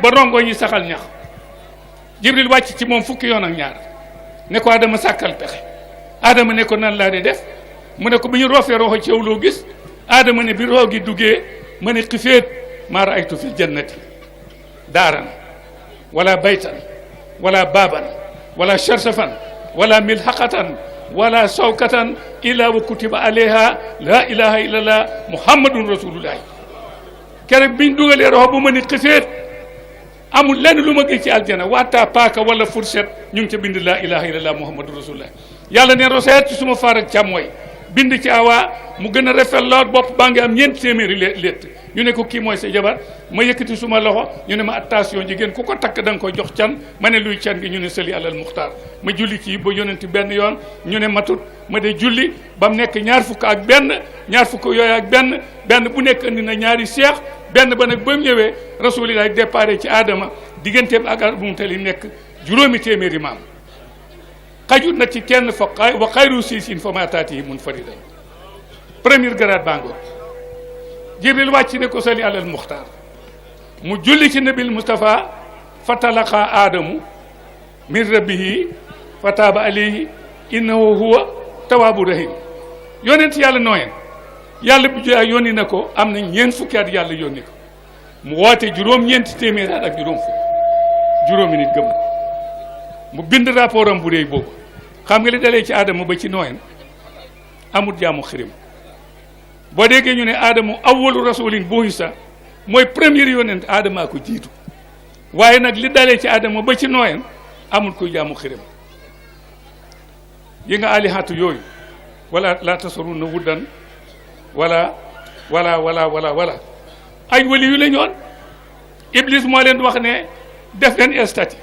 ba rongo ñi saxal ñax Jibril wàcc ci moom fukki yoon ak ñaar ne ko Adama sàkkal pexe Adama ne ko nan laa di def mu ne ko bi ñu roofee roxo ci yow loo gis Adama ne bi roo gi duggee ma ne xifeet maa raaytu fil jannati daaran wala baytan wala baaban wala sharsafan wala milhaqatan wala sawkatan illa wa kutiba alayha la ilaha illallah muhammadun rasulullahi keroog biñ dugalee roxo bu ma ni xifeet amul lenn lu ma gis ci aljana waataa paaka wala fourchette ñu ngi ca bind la ilaha illallah muhammadun rasulullahi yàlla ne roseet ci suma faar ak càmmooy bind ci awaa mu gën a rafet lool bopp baa ngi am 4 téeméeri létt ñu ne ko kii mooy sa jabar ma yëkkati suma loxo ñu ne ma attention jigéen ku ko takk da nga koy jox can ma ne luy can gi ñu ne sëli alal muxtaar ma julli ci ba yonenti benn yoon ñu ne matut ma de julli ba mu nekk 20 fukk ak benn 20 fukk yooyu ak benn bu nekk andi na ñaari seex benn ba nag ba mu ñëwee rasulilah déparé ci aadama digganteem ak Abu Talib nekk 5 téeméeri maam xajut na ci kenn fa wa xayru siisin fa ma taatihi munfaridan premier grade bango Jibril wàcc ne ko sali alal muxtaar mu julli ci nabil Moustapha fa talaqa aadamu min rabbihi fa taaba alayhi innahu huwa tawaabu rahim yonent yàlla nooyeen yàlla bu joxe yónni na ko am na ñeent fukki at yàlla yónni ko mu woote juróom-ñeenti téeméer at ak juróom fukk juróomi nit gëm ko mu bind rapport am bu réy boobu xam nga li dalee ci aadama ba ci nooyeen amul jaamu xirim boo déggee ñu ne aadama awwalu rasulin buhisa mooy premier yonent aadamaa ko jiitu waaye nag li dalee ci aadama ba ci nooyeen amul koy jaamu xirim yi nga alihatu yooyu wala la tasaruna wuddan wala ay wali yu la ñoon iblis moo leen wax ne def leen estati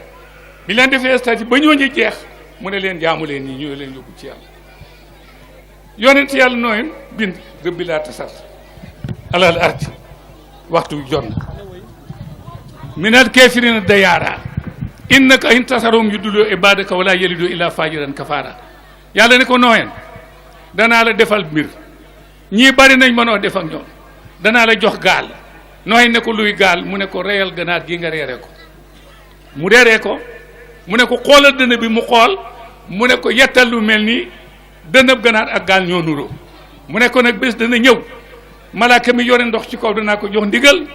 bi leen defee estati ba ñooñu jeex mu ne leen jaamu leen ñi ñoo leen yóbbu ci yàlla yonent yàlla nooyen bind rëbbi laa tasar alal ardi waxtu jot na minal kaafiriina dayyaara innaka in tasarum yudillu ibadaka wala yalidu illa fajiran kafara yàlla ne ko nooyen danaa la defal mbir ñii bari nañ mënoo def ak ñoom danaa la jox gaal nooy ne ko luy gaal mu ne ko reyal ganaar gi nga reere ko mu reeree ko mu ne ko xoolal dënn bi mu xool mu ne ko yettal lu mel ni dënnëb ganaar ak gaal ñoo nuroo mu ne ko nag bés dana ñëw malaaka mi yore ndox ci kaw danaa ko jox ndigal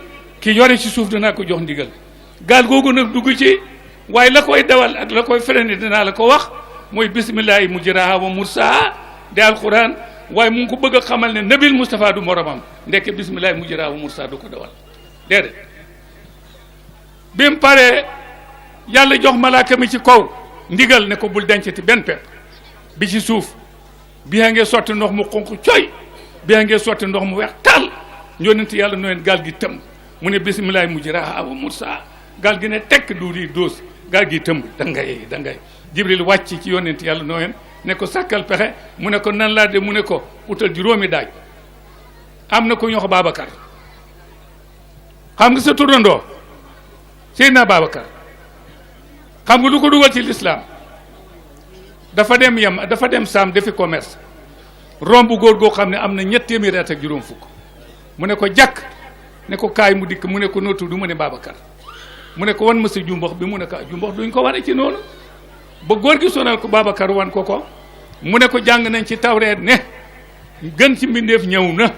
ki yore ci suuf danaa ko jox ndigal gaal googu nag dugg ci waaye la koy dawal ak la koy freiné dinaa la ko wax mooy bismillahi mujraha wa mursaha de alquran waaye mu ngi ko bëgg a xamal ne nabil Moustapha du moromam ndeke bismillahi mujraha wa mursaha du ko dawal déedéet bi mu paree yàlla jox malaaka mi ci kaw ndigal ne ko bul dencati benn pepp bi ci suuf bi ngee sotti ndox mu xonq coy bi ngee sotti ndox mu weex tal yonent yàlla nooyeen gaal gi tëmb mu ne bismillahi mujraha wa mursaha gaal gi ne tekk du rii dóos gaal gi tëmb dangay jibril wàcc ci yonent yàlla nooyeen ne ko sàkkal pexe mu ne ko nan laa de mu ne ko utal juróomi daaj am na ko ñoo ko Babacar xam nga sa turandoo Seydina Babacar xam nga lu ko dugal ci lislaam dafa dem saam defi commerce romb góor goo xam ne am na 7 téeméeri at ak juróom fukk mu ne ko jàkk ne ko kaay mu dikk mu ne ko noo tudd mu ne Babacar mu ne ko wan ma sa jumbox bi mu ne ko jumbox duñ ko wane ci noonu ba góor gi sonal ko Babacar wan ko mu ne ko jàng nañ ci tawreet ne gën ci mbindeef ñëw na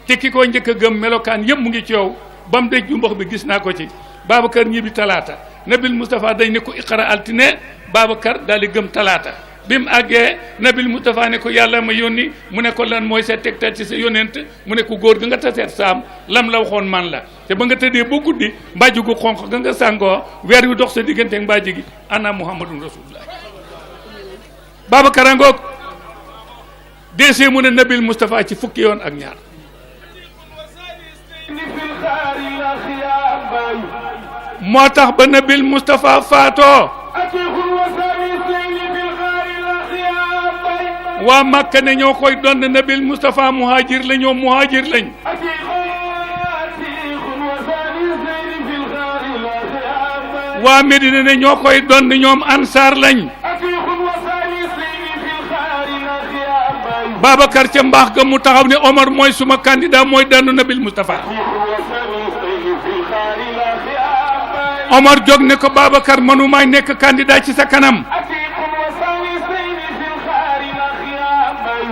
te ki ko njëkk a gëm melokaan yëpp mu ngi ci yow ba mu dej jumbox bi gis naa ko ci Babacar ñibbi talaata nabil Moustapha dañ ne ko iqara altine Babacar daal di gëm talaata bi mu àggee nabil Moustapha ne ko yàlla ma yónni mu ne ko lan mooy sa tegtal ci sa yónent mu ne ko góor ga nga taseet saam lam la waxoon man la te ba nga tëddee ba guddi mbàjj gu xonq ga nga sàngoo weer wi dox sa diggante ak mbàjj gi ana muhammadun rasulullah Babacar a ngoog deesee mu ne nabil Moustapha ci fukki yoon ak ñaar moo tax ba nabil Moustapha faatoo waa Makka ne ñoo koy doon nabil Moustapha muhajir la ñoom muhajir lañ waa Medina ne ñoo koy doon ñoom ansaar lañ Babacar ca mbaax ga mu taxaw ne Omar mooy suma candidat mooy danu nabil Moustapha Omar jóg ne ko Babacar manu may nekk candidat ci sa kanam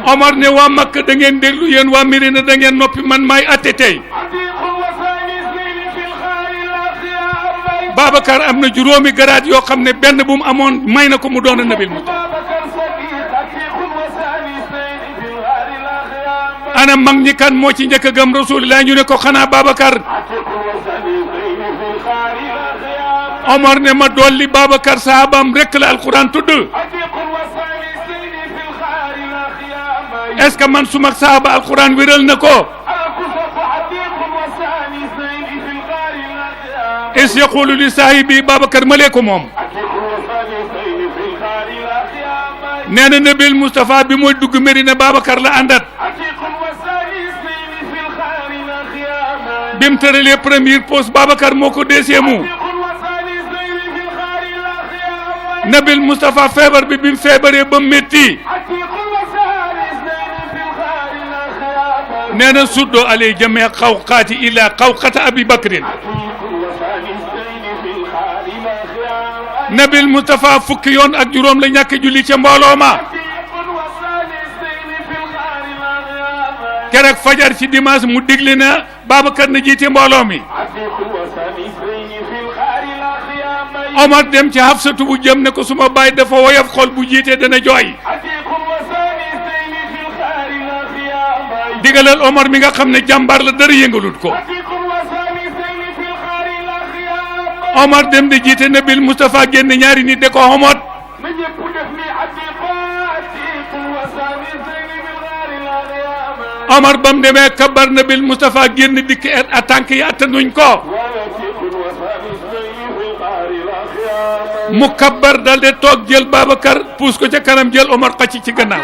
Omar ne waa Makka da ngeen déglu yéen waa Medina da ngeen noppi man maay atte tey Babacar am na juróomi garaat yoo xam ne benn bu mu amoon may na ko mu doon nabil Moustapha ana mag ñi kan moo ci njëkk a gëm rasulillah ñu ne ko xanaa Babacar Omar ne ma dolli Babacar sahabam rek la alquran tudd est-ce que man suma sahaba alquran wéral na ko is yaqulu li sahibi Babacar malee ko moom nee na nabil Moustapha bi mooy dugg Medina Babacar la àndat bi mu tëralee première pause Babacar moo ko deuxième nabil Moustapha feebar bi mu feebaree ba métti nee na suddo alay jamee xawqaati illa xawqata abi bakrin nabil Moustapha fukki yoon ak juróom la ñàkk julli ca mbooloo ma keroog fajar ci dimanche mu digle na Babacar na jiite mbooloo mi Omar dem ci Hafsatu bu jëm ne ko suma baay dafa woyof xol bu jiite dana jooy digalal Omar mi nga xam ne jàmbaar la dara yëngalut ko Omar dem di jiite Nabil Moustapha génn ñaari nit de ko xomot Omar bam demee kabar Nabil Moustapha génn dikk a tànk yi attanuñ ko mu kabar dal de toog jël Babacar puus ko ca kanam jël Omar xacc ci gannaaw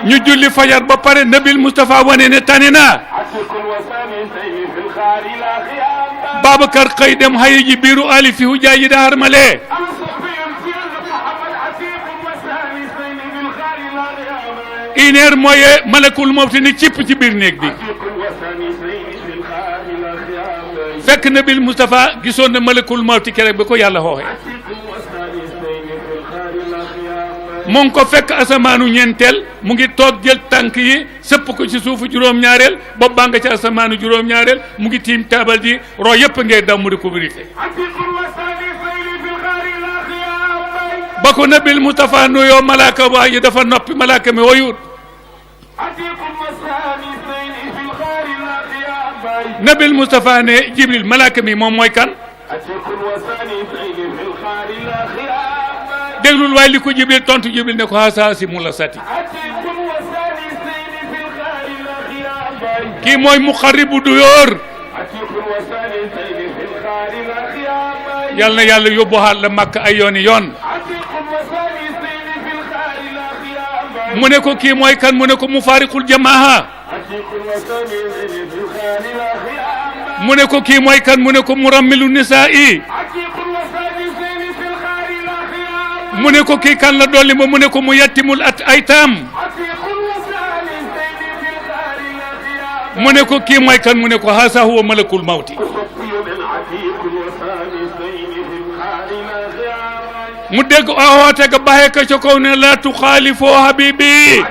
ñu julli fajar ba pare Nabil Moustapha wane ne tane na Babacar xëy dem xaye ji biiru ali fi hu jaay yi da harmale une heure mooy malakul mawti ni cipp ci biir néeg bi fekk Nabil Moustapha gisoon na malakul mawti keroog ba ko yàlla xooxee mu ngi ko fekk asamaanu ñeenteel mu ngi toog jël tànk yi sëpp ko ci suufu juróom-ñaareel bopp baa nga ci asamaanu juróom-ñaareel mu ngi tiim taabal ji roo yëpp ngay daw mu di ko vérifié ba ko Nabil Moustapha nuyoo malaaka waa yi dafa noppi malaaka mi woyut Nabil Moustapha ne Jibril malaaka mi moom mooy kan déglul waaye li ko Jibril tontu Jibril ne ko hasa si mu la sati kii mooy muqarribu du yoor yal na yàlla yóbbu xaal la Makka ay yooni yoon mu ne ko kii mooy kan mu ne ko mufaariqul jamaaha mu ne ko kii mooy kan mu ne ko murammilu nisaa'i mu ne ko kii kan la dolli ma mu ne ko mu yattimul aytaam mu ne ko kii mooy kan mu ne ko hasa huwa malakul mawti mu dégg awoote ga baxee ka ca kaw ne la tuxaalifoo habibi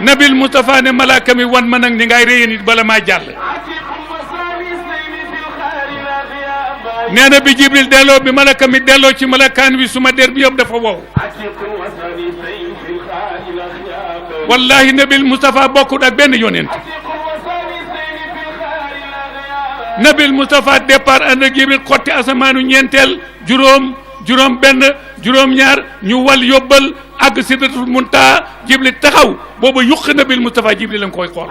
Nabil Moustapha ne malaaka mi wan ma nag ni ngay réye nit bala maa jàll nee na bi Jibril delloo bi malaaka mi delloo ci malakaan wi suma der bi yëpp dafa wow wallahi Nabil Moustapha bokkut ak benn yonent Nabil Moustapha départ ànd ak Jibril xotti asamaanu ñeenteel juróom benn juróom ñaar ñu wal yóbbal àgg sidratul muntaha Jibril taxaw booba yuq Nabil Moustapha Jibril la nga koy xool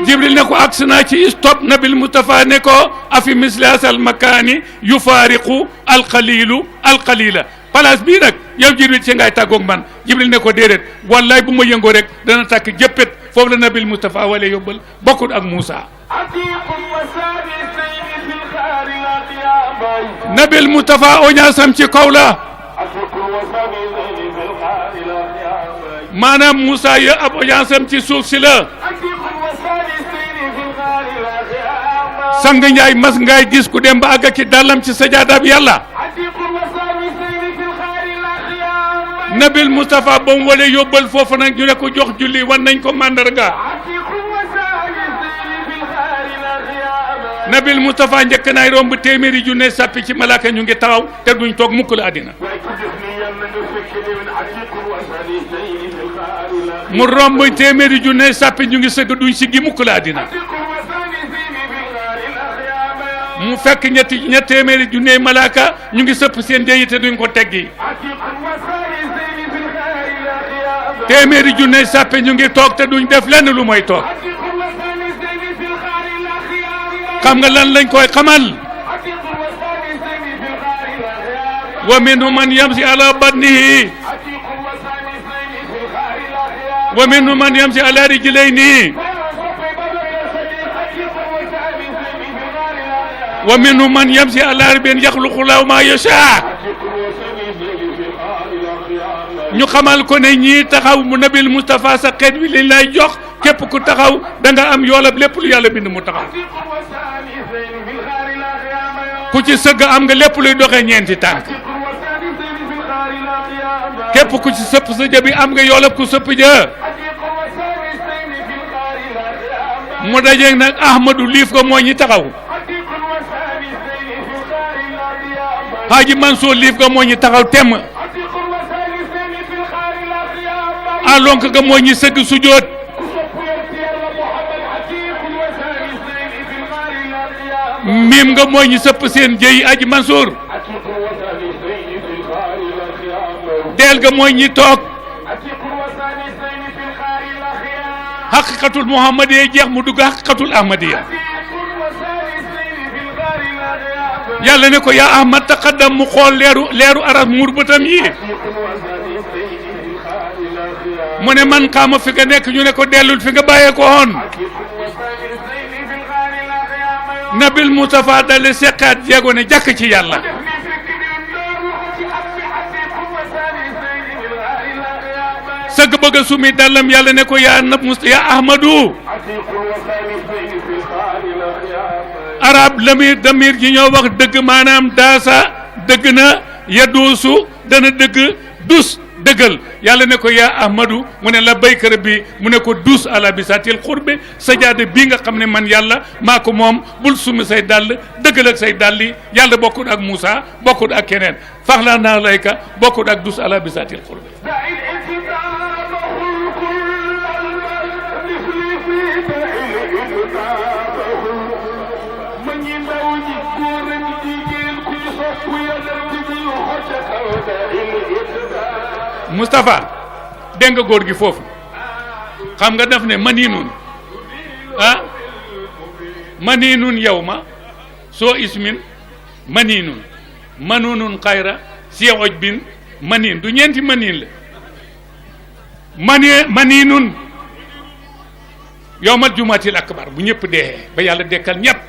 Jibril ne ko agsi naa ci stop Nabil Moustapha ne ko afi mislasal makaani yufaariqu alqalila place bii nag yow Jibril ci ngay tàggoog man Jibril ne ko déedéet wallaay bu ma yëngoo rek dana tàkk jëppét foofu la Nabil Moustapha wala yóbbal bokkut ak Moussa Nabil Moustapha oñaasam ci kaw la maanaam Moussa ya ab oñaasam ci suuf si la sang Njaay mas ngay gis ku dem ba àgg ki dàllam ci sajaadab yàlla Nabil Moustapha ba mu wale yóbbal foofu nag ñu ne ko jox julli wan nañ ko mandarga Nabil Moustapha njëkk naay romb téeméeri junne sàppi ci malaaka ñu ngi taxaw te duñ toog mukk la àddina mu romb téeméeri junne sàppi ñu ngi sëgg duñ siggi mukk la àddina mu fekk ñett téeméeri junne malaaka ñu ngi sëpp seen jëyi te duñ ko teggi téeméeri junne sàppe ñu ngi toog te duñ def lenn lu mooy toog xam nga lan lañ koy xamal wa minhum man yamsi ala batnihi wa minhum man yamsi ala rijlayni wa minhum man yamsi ala arbin yaxluqu lahu ma yasha ñu xamal ko ne ñii taxaw mu Nabil Moustapha sa xeet wi lañ lay jox képp ku taxaw da nga am yoolab lépp lu yàlla bind mu taxaw ku ci sëgg am nga lépp luy doxee ñeenti tànk képp ku ci sëpp sa jë bi am nga yoolab ku sëpp jë mu dajeeg nag Ahmadu liif ko moo ñi taxaw Haaji Mansour liif ko moo ñi taxaw temm alonk ga moo ñi sëgg sujoot miim nga moo ñi sëpp seen jëy Haaji Mansour deel ga mooy ñi toog xaqiqatul muhammadiya jeex mu dugg xaqiqatul ahmadiya yàlla ne ko yaa ahmad taqaddam mu xool leeru arab muur bëtam yi mu ne man xaama fi nga nekk ñu ne ko dellul fi nga bàyyee ko woon nabil Mustafa dale seqaat jeego ne jàkk ci yàlla sëgg bëgg a sumi dallam yàlla ne ko yaa nab musta yaa ahmadu arab lamir damir ji ñoo wax dëgg maanaam daasa dëgg na yaduusu dana dëgg dus dëggal yàlla ne ko yaa ahmadu mu ne la baykara bi mu ne ko dus ala bisatil xurbe sajaada bii nga xam ne man yàlla maa ko moom bul sumi say dàll dëggal ak say dàlli yàlla bokkut ak Moussa bokkut ak keneen faxlaa naa layka bokkut ak dus ala bisatil xurbe Moustapha dégg nga góor gi foofu xam nga daf ne maniinun maniinun yow ma soo ismin maniinun manunun xayra si oj bin maniin du ñeenti maniin la maniinun yowmal jumaatil akbar bu ñëpp dee ba yàlla dekkal ñëpp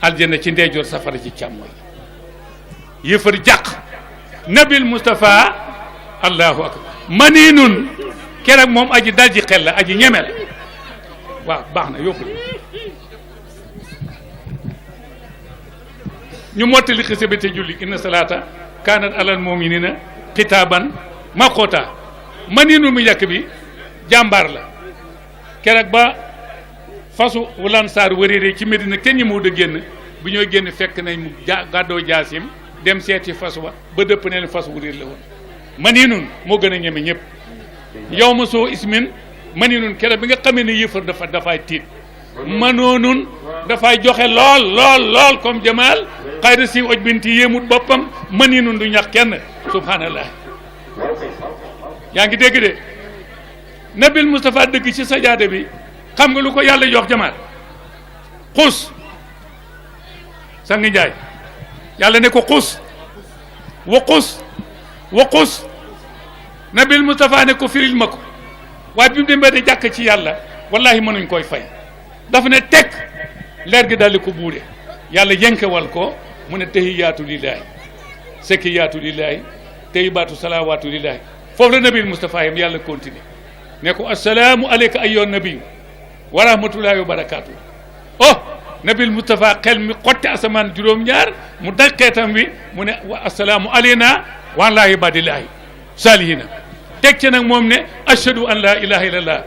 aljanna ci ndeyjoor safara ci càmmooñ yëfar jàq nabil Moustapha allahu akbar maniinun keroog moom aji dal ji xel la aji ñeme la waaw baax na yóbbu ñu mottali xise bi te julli inna salaata kaanat alal muminina kitaaban maqoota maniinun mu yàkk bi jàmbaar la keroog ba fasu Lansaar wëreeree ci Medina kenn ñi moo da génn bu ñooy génn fekk nañ mu gàddoo jaasim dem seeti fas wa ba dëpp neen fas wu réer la woon maniinun moo gën a ñeme ñëpp yow ma soo ismin maniinun keroog bi nga xamee ne yëfar dafay tiit manoonun dafay joxe lool comme jamaal xayra si oj binti yéemut boppam maniinun du ñax kenn subhanallah yaa ngi dégg de nabil Moustapha dëgg ci sajaada bi xam nga lu ko yàlla jox jamaal xus sang njaay yàlla ne ko xus wa xus nabil Moustapha ne ko firil ma ko waaye bi mu demee de jàkk ci yàlla wallahi mënuñ koy fay dafa ne tekk leer gi daldi ko buure yàlla yenkewal ko mu ne tahiyaatu lillaahi sakiyaatu lillaahi tayyibaatu salawaatu lillaahi foofu la nabil Moustapha yam yàlla continué ne ko assalaamu aleyka ayyuhan nabi wa rahmatullahi wa barakaatu nabil Moustapha xel mi xotti asamaan juróom-ñaar mu daj xeetam wi mu ne wa assalaamu aleyna wa ala ibadillahi salihina teg ci nag moom ne ashhadu an la ilaha illallah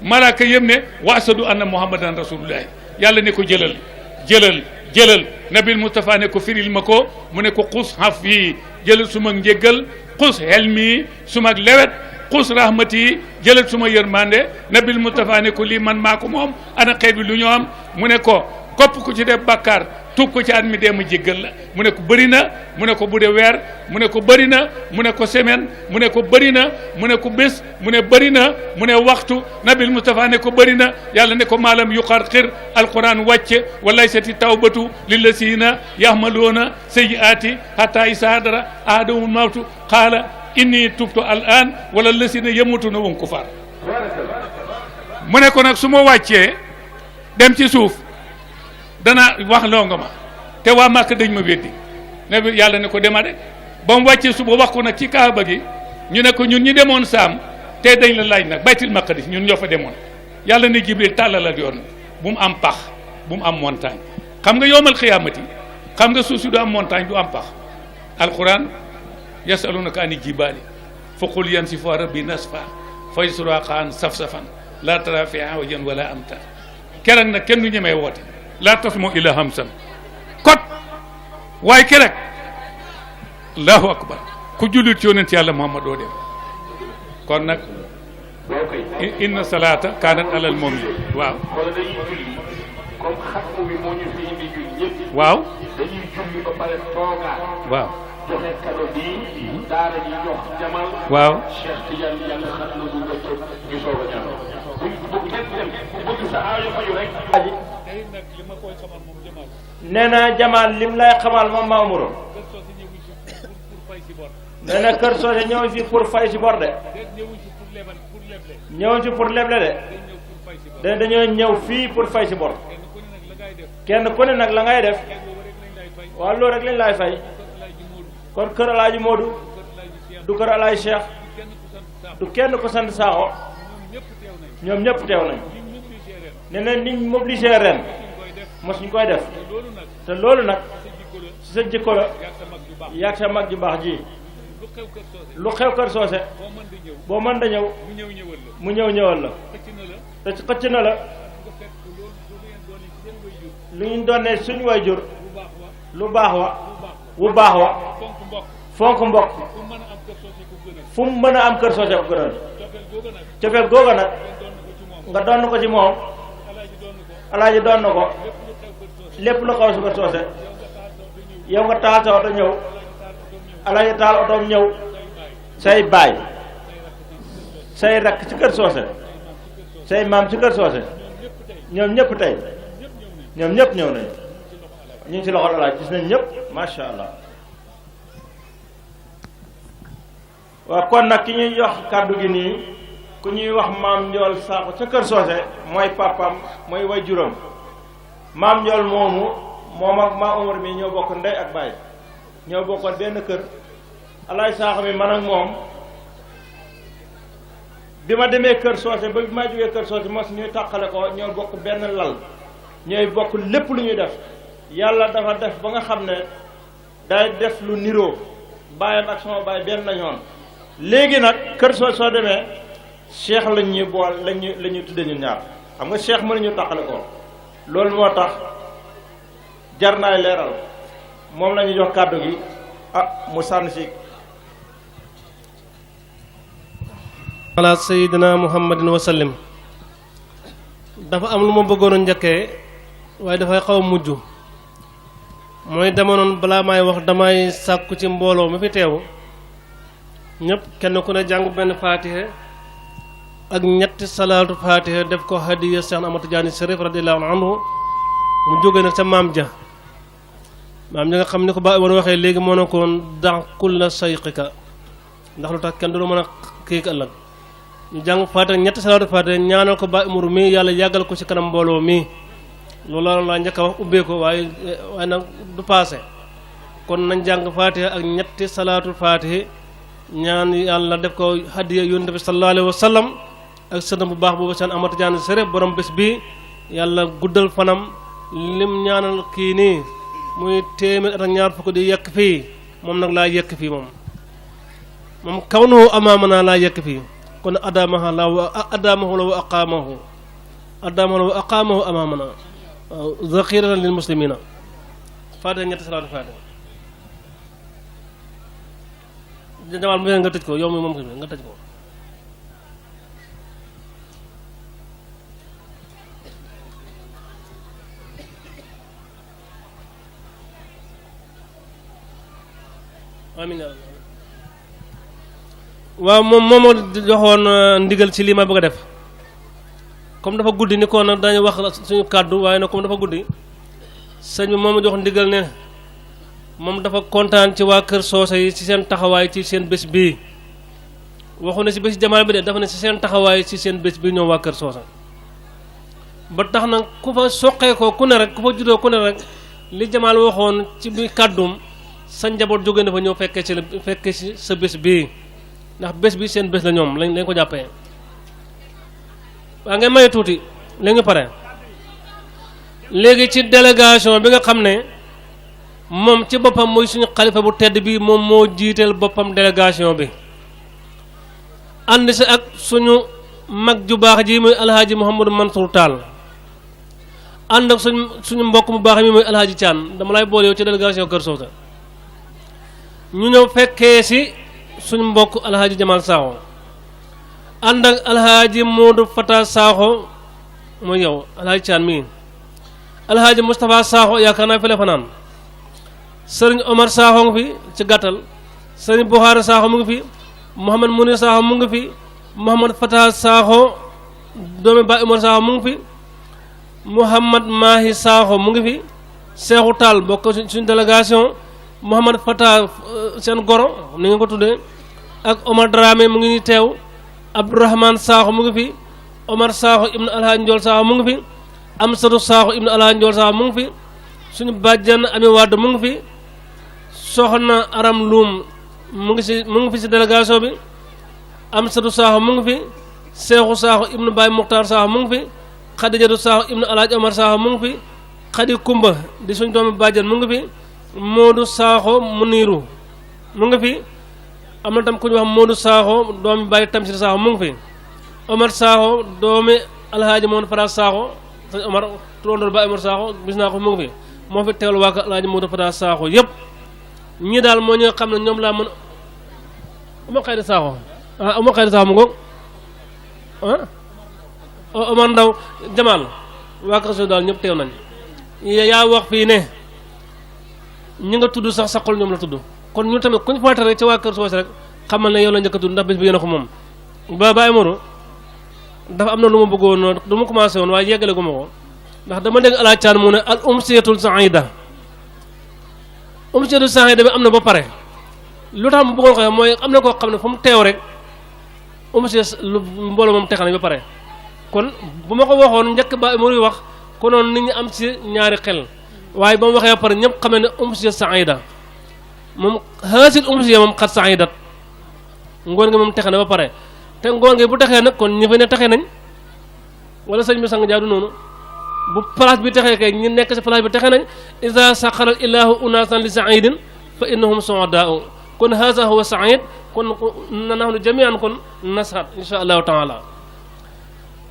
malaaka yëm ne wa ashhadu anna muhammadan rasulullahi yàlla ne ko jëlal nabil Moustapha ne ko firil ma ko mu ne ko xus xaf fii jëlal suma njéggal xus xel mi suma lewet xus rahmati jëlal suma yërmande nabil Moustapha ne ko lii man maa ko moom ana xeet bi lu ñoo am mu ne ko kopp ku ci def bàkkaar tuub ko ci at mi dee ma jéggal la mu ne ko bëri na mu ne ko bu dee weer mu ne ko bëri na mu ne ko semaine mu ne ko bëri na mu ne ko bés mu ne bëri na mu ne waxtu nabil Moustapha ne ko bëri na yàlla ne ko maalam yuqarqir alquran wàcce walaysati tawbatu lillazina yahmaluuna sayyiati hatta isaadara ahadahumul mawtu qaala inni tubtu al an wala lazina yamutuna wum kufar mu ne ko nag su ma wàccee dem ci suuf dana wax loo nga ma te waa Màkka dañ ma weddi ne bi yàlla ne ko dema de ba mu wàccee suba wax ko nag ci kaaba gi ñu ne ko ñun ñi demoon saam te dañ la laaj nag baytil maqdis ñun ñoo fa demoon yàlla ne Jibril tàllalal yoon bu mu am pax bu mu am montagne xam nga yowmal xiyaamati xam nga suuf si du am montagne du am pax alquran yasalunaka ani jibaali faqul yansifu rabbi nasfa fa yasluha qaan saf-safan laa tara fiihaa wajan wala amta keroog nag kenn du ñemee woote laa tasma'u illaa hamsan kot waaye keroog allahu akbar ku jullit ci yonent yàlla Muhammad doo dem kon nag inna salaata kaanat alal mu'miniin waaw comme xatmu bi moo ñu fi indi ñun ñëpp. waaw dañuy julli ba pare toogaat. waaw joxe kado bi daara ji jox jamal. waaw Cheikh Tidiane yàlla xam na lu wëcc ñu soog a ñaan. bu kenn dem ku bëgg sa aajo faju rek. tey nag li ma koy xamal moom Jamal nee na Jamal lim lay xamal moom Mamour kër Socé ñëwuñ si pour fay si bor nee na Kër Socé ñëw fi pour fay si bor de ñëwuñ si pour lebal pour leble ñëw fi pour leble de dañ ñëw pour fay si bor dañoo ñëw fii pour fay si bor kenn ku ne nag la ngay def kenn ku ne nag la ngay def boobu rek lañ lay fay waaw loolu rek lañ lay fay kon kër Alaaji Moodu du kër Alaaji Cheikh du kenn ku sant Sakho ñoom ñëpp teew nañ nee na niñ mobilisé ren mosuñ koy def te loolu nag si sa jikko la yàgg sa mag ju baax ji lu xew Kër Socé boo mën da ñëw mu ñëwal la te xëcc na la lu ñu doonee suñu waajur lu baax wa wu baax wa fonk mbokk fu mu mën a am Kër Socé ko gënal cofeel googa nag nga doon ko ci moom Alaaji doon na ko lépp lu xaw si Kër Socé yow nga taal sa oto ñëw Alaaji taal otoom ñëw say baay say rakk ci Kër Socé say maam ci Kër Socé ñoom ñëpp tey ñoom ñëpp ñëw nañu ñu ngi ci loxol Alaaji gis nañ ñëpp macha allah waaw kon nag ki ñuy jox kàddu gi nii ku ñuy wax maam Njool Sakho ca Kër Socé mooy papam mooy waajuram maam Njool moomu moom ak maa Umar mi ñoo bokk ndey ak baay ñoo bokkoon benn kër Alaaji Sakho mi man ak moom bi ma demee Kër Socé ba bi ma jógee Kër Socé mos ñuy tàqale ko ñoo bokk benn lal ñooy bokk lépp lu ñuy def yàlla dafa def ba nga xam ne day def lu niroo bàyyam ak sama baay benn lañoon léegi nag Kër Socé soo demee cheikh lañ ñuy bool la ñuy tudde ñun ñaar xam nga cheikh mënuñu tàqale ko loolu moo tax jar naay leeral moom la ñuy jox kàddu gi mu sànni si ala sayyidina muhammadin wa sallim dafa am lu ma bëggoon a njëkkee waaye dafay xaw a mujj mooy dama noon balaa may wax damay sàkku ci mbooloo mi fi teew ñëpp kenn ku ne jàng benn faatiha ak ñetti salaatu faatiha def ko hadiya Cheikh Ahmad Tidiane Chérif radiyallahu anhu mu jóge nag sa maam ja nga xam ni ko ba woon waxee léegi moo ne koon dax kulla sayqika ndax lu tax kenn du mën a kii ëllëg ñu jàng faatiha ñetti salaatu faatiha ñaanal ko ba umur mi yàlla yàggal ko ci kanam mbooloo mi loolu laa njëkk a wax ubbee ko waaye nag du paase kon nañ jàng faatiha ak ñetti salaatu faatiha ñaan yàlla def ko hadiya yonent bi sallallahu alayhi wa sallam ak sëtam bu baax boobu seen Ahmad Tidiane Chérif borom bés bi yàlla guddal fanam lim ñaanal kii nii muy téeméer at ak ñaar fukk di yekk fii moom nag laa yekk fii moom kaw nu amaamana laa yekk fii kon adamaha la wa adamahu la wa aqamahu amaamana waaw zaxiratan lil muslimina faatiha ñetti salaatu faatiha jamal mu nga tëj ko yow mi moom nga tëj ko amiin waaw moom moo joxoon ndigal ci lii ma bëgg a def comme dafa guddi ni ko nag dañu wax suñu kàddu waaye nag comme dafa guddi sëñ bi moo ma jox ndigal ne moom dafa kontaan ci waa Kër Socé yi ci seen taxawaay ci seen bés bii waxu ne ci bés Jamal bi de dafa ne ci seen taxawaay ci seen bés bi ñoom waa Kër Socé ba tax na ku fa soqee ko ku ne rek ku fa juddoo ku ne rek li Jamal waxoon ci bi kàddum sa njaboot jóge na fa ñëw fekkee ci sa bés bii ndax bés bi seen bés la ñoom lañ ko jàppee waa ngeen maye tuuti léegi ñu pare léegi ci délégation bi nga xam ne moom ci boppam mooy suñu xalifa bu tedd bi moom moo jiiteel boppam délégation bi ànd si ak suñu mag ju baax ji muy alhaaji Mouhamadou Mansour Tall ànd ak suñu mbokk mu baax mi muy alhaaji Thian dama lay boole yow ci délégation Kër Sowta ñu ñëw fekkee si suñu mbokk alhaaji Jamal Sakho ànd ak alhaaji Modou Fata Sakho mooy yow alhaaji Thian mii alhaaji Moustapha Sakho yaakaar naa fële fanaan sëriñ Omar Sakho nga fi ci gàttal sëriñ Bukhari Sakho mu ngi fi Mouhamad Mounir Sakho mu ngi fi Mouhamad Fata Sakho doomi Baay Umar Sakho mu ngi fi Mouhamad Mahi Sakho mu ngi fi Cheikhou Tall bokk suñu délégation Mouhamad Fata seen goro ni nga ko tuddee ak Omar Dramé mu ngi ni teew Abdourahmane Sakho mu ngi fi Omar Sakho ibnu Alhaji Ndiol Sakho mu ngi fi Amsadou Sakho ibnu Alhaji Ndiol Sakho mu ngi fi suñu bàjjan Ami Wade mu ngi fi soxna Aram Loum mu ngi fi si délégation bi Amsadou Sakho mu ngi fi Cheikhou Sakho ibnu Baye Mukhtar Sakho mu ngi fi Khadijatu Sakho ibnu Alhaji Omar Sakho mu ngi fi Khadi Kumba di suñu doomu bàjjan mu ngi fi Modou Sakho Muniru mu ngi fi am na tam ku ñu wax Modou Sakho doomi Baye Tamsir Sakho mu ngi fi Omar Sakho doomi Alhaji Modou Fata Sakho sëñ Omar turandoor Baye Omar Sakho gis naa ko mu ngi fi moo fi teewlu waa Alhaji Modou Fata Sakho yëpp ñii daal moo ñi nga xam ne ñoom laa mën Omar Khayri Sakho Omar Khayri Sakho mu ngoog Omar Ndaw Jamal waa Kër Sowta daal ñëpp teew nañ yaa wax fii ne ñi nga tudd sax saqul ñoom la tudd kon ñu tamit kuñ fàtte rek ci waa Kër Sowta rek xamal ne yow la njëkk a tudd ndax bés bi yéen a ko moom Baye Moro dafa am na lu ma bëggoon du ma commencé woon waaye yeggale gu ma ko ndax dama dégg Alaaji Caan mu ne al umsiyatul saida umsiyatul saida bi am na ba pare lu tax mu bëggoon ko mooy am na koo xam ne fu mu teew rek umsiya lu mbooloo moom texa nañ ba pare kon bu ma ko waxoon njëkk Baye Moro yi wax konoon nit ñi am ci ñaari xel waaye ba mu waxee ba pare ñëpp xamee ne umsiya saida moom haasil umsiya moom xat saidat ngoon nga moom texe na ba pare te ngoon nga bu texee nag kon ñi fa ne texe nañ wala sëñ bi sang jaadu noonu bu place bi texee kay ñi nekk si place bi texe nañ isa saqaral ilaahu unasan li saidin fa innahum suadaau kon haasa huwa said kon na nahnu jamian kon nasat insha allahu taala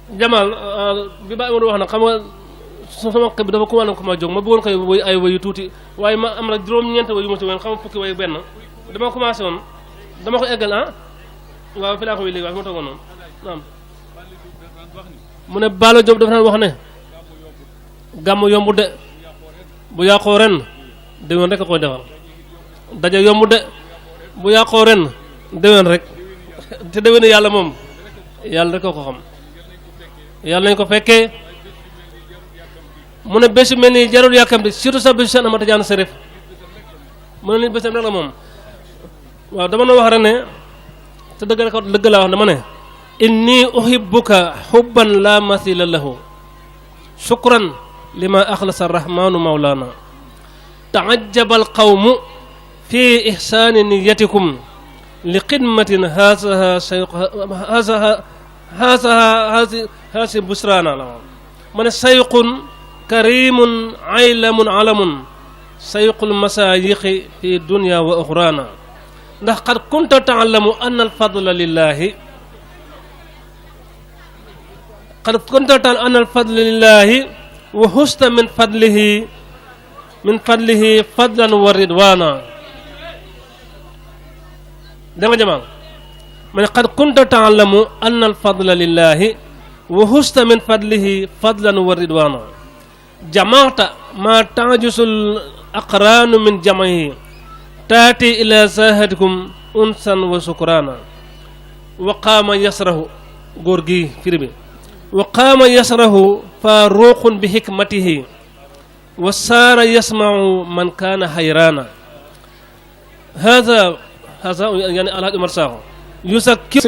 Jamal bi Baye Modou wax nag xam nga sama xel bi dafa ko ma jóg ma bëggoon koy woy ay woyu tuuti waaye ma am na juróom-ñeent woyu ma si woon xam nga fukki woyu benn dama commencé woon dama ko eggal waaw fi laa ko wéy léegi waaye fi ma toogoon noonu naam mu ne Balla Diop dafa daan wax ne gàmm yombu de bu yàqoo ren déwén rek a koy defar daje yombu de bu yàqoo ren déwén rek te déwén yàlla moom yàlla rek a ko xam yàlla nañ ko fekkee mu ne bésu mel ni jarul yàkkamti surtout sax bésu Cheikh Ahmad Tidiane Chérif mu ne ni bésam rek la moom waaw dama na wax rek ne te dëgg laa wax dama ne inni uhibbuka hubban la masila lahu shukran lima axlasa arrahmanu mawlana taajjaba alqawmu fi ihsani niyatikum li xidmatin haasi busrana la ma ne sayqun karimun aylamun alamun sayqul masayixi fi dunya wa uxrana ndax qad kunta taalamu anna alfadla lillahi qad kunta taalamu anna alfadla lillahi wa husta min fadlihi fadlan wa ridwana da nga jamaa ma ne qad kunta taalamu anna alfadla lillahi wa husta min fadlihi fadlan wa ridwana jamaata ma tajusul aqraanu min jamahi taati ila sahatikum unsan wa sukrana wa qaama yasrahu góor gi firi bi wa qaama yasrahu faaruqun bi hikmatihi wa saara yasmau man kaana hayrana hada yani Alhaji Omar Sakho yusakki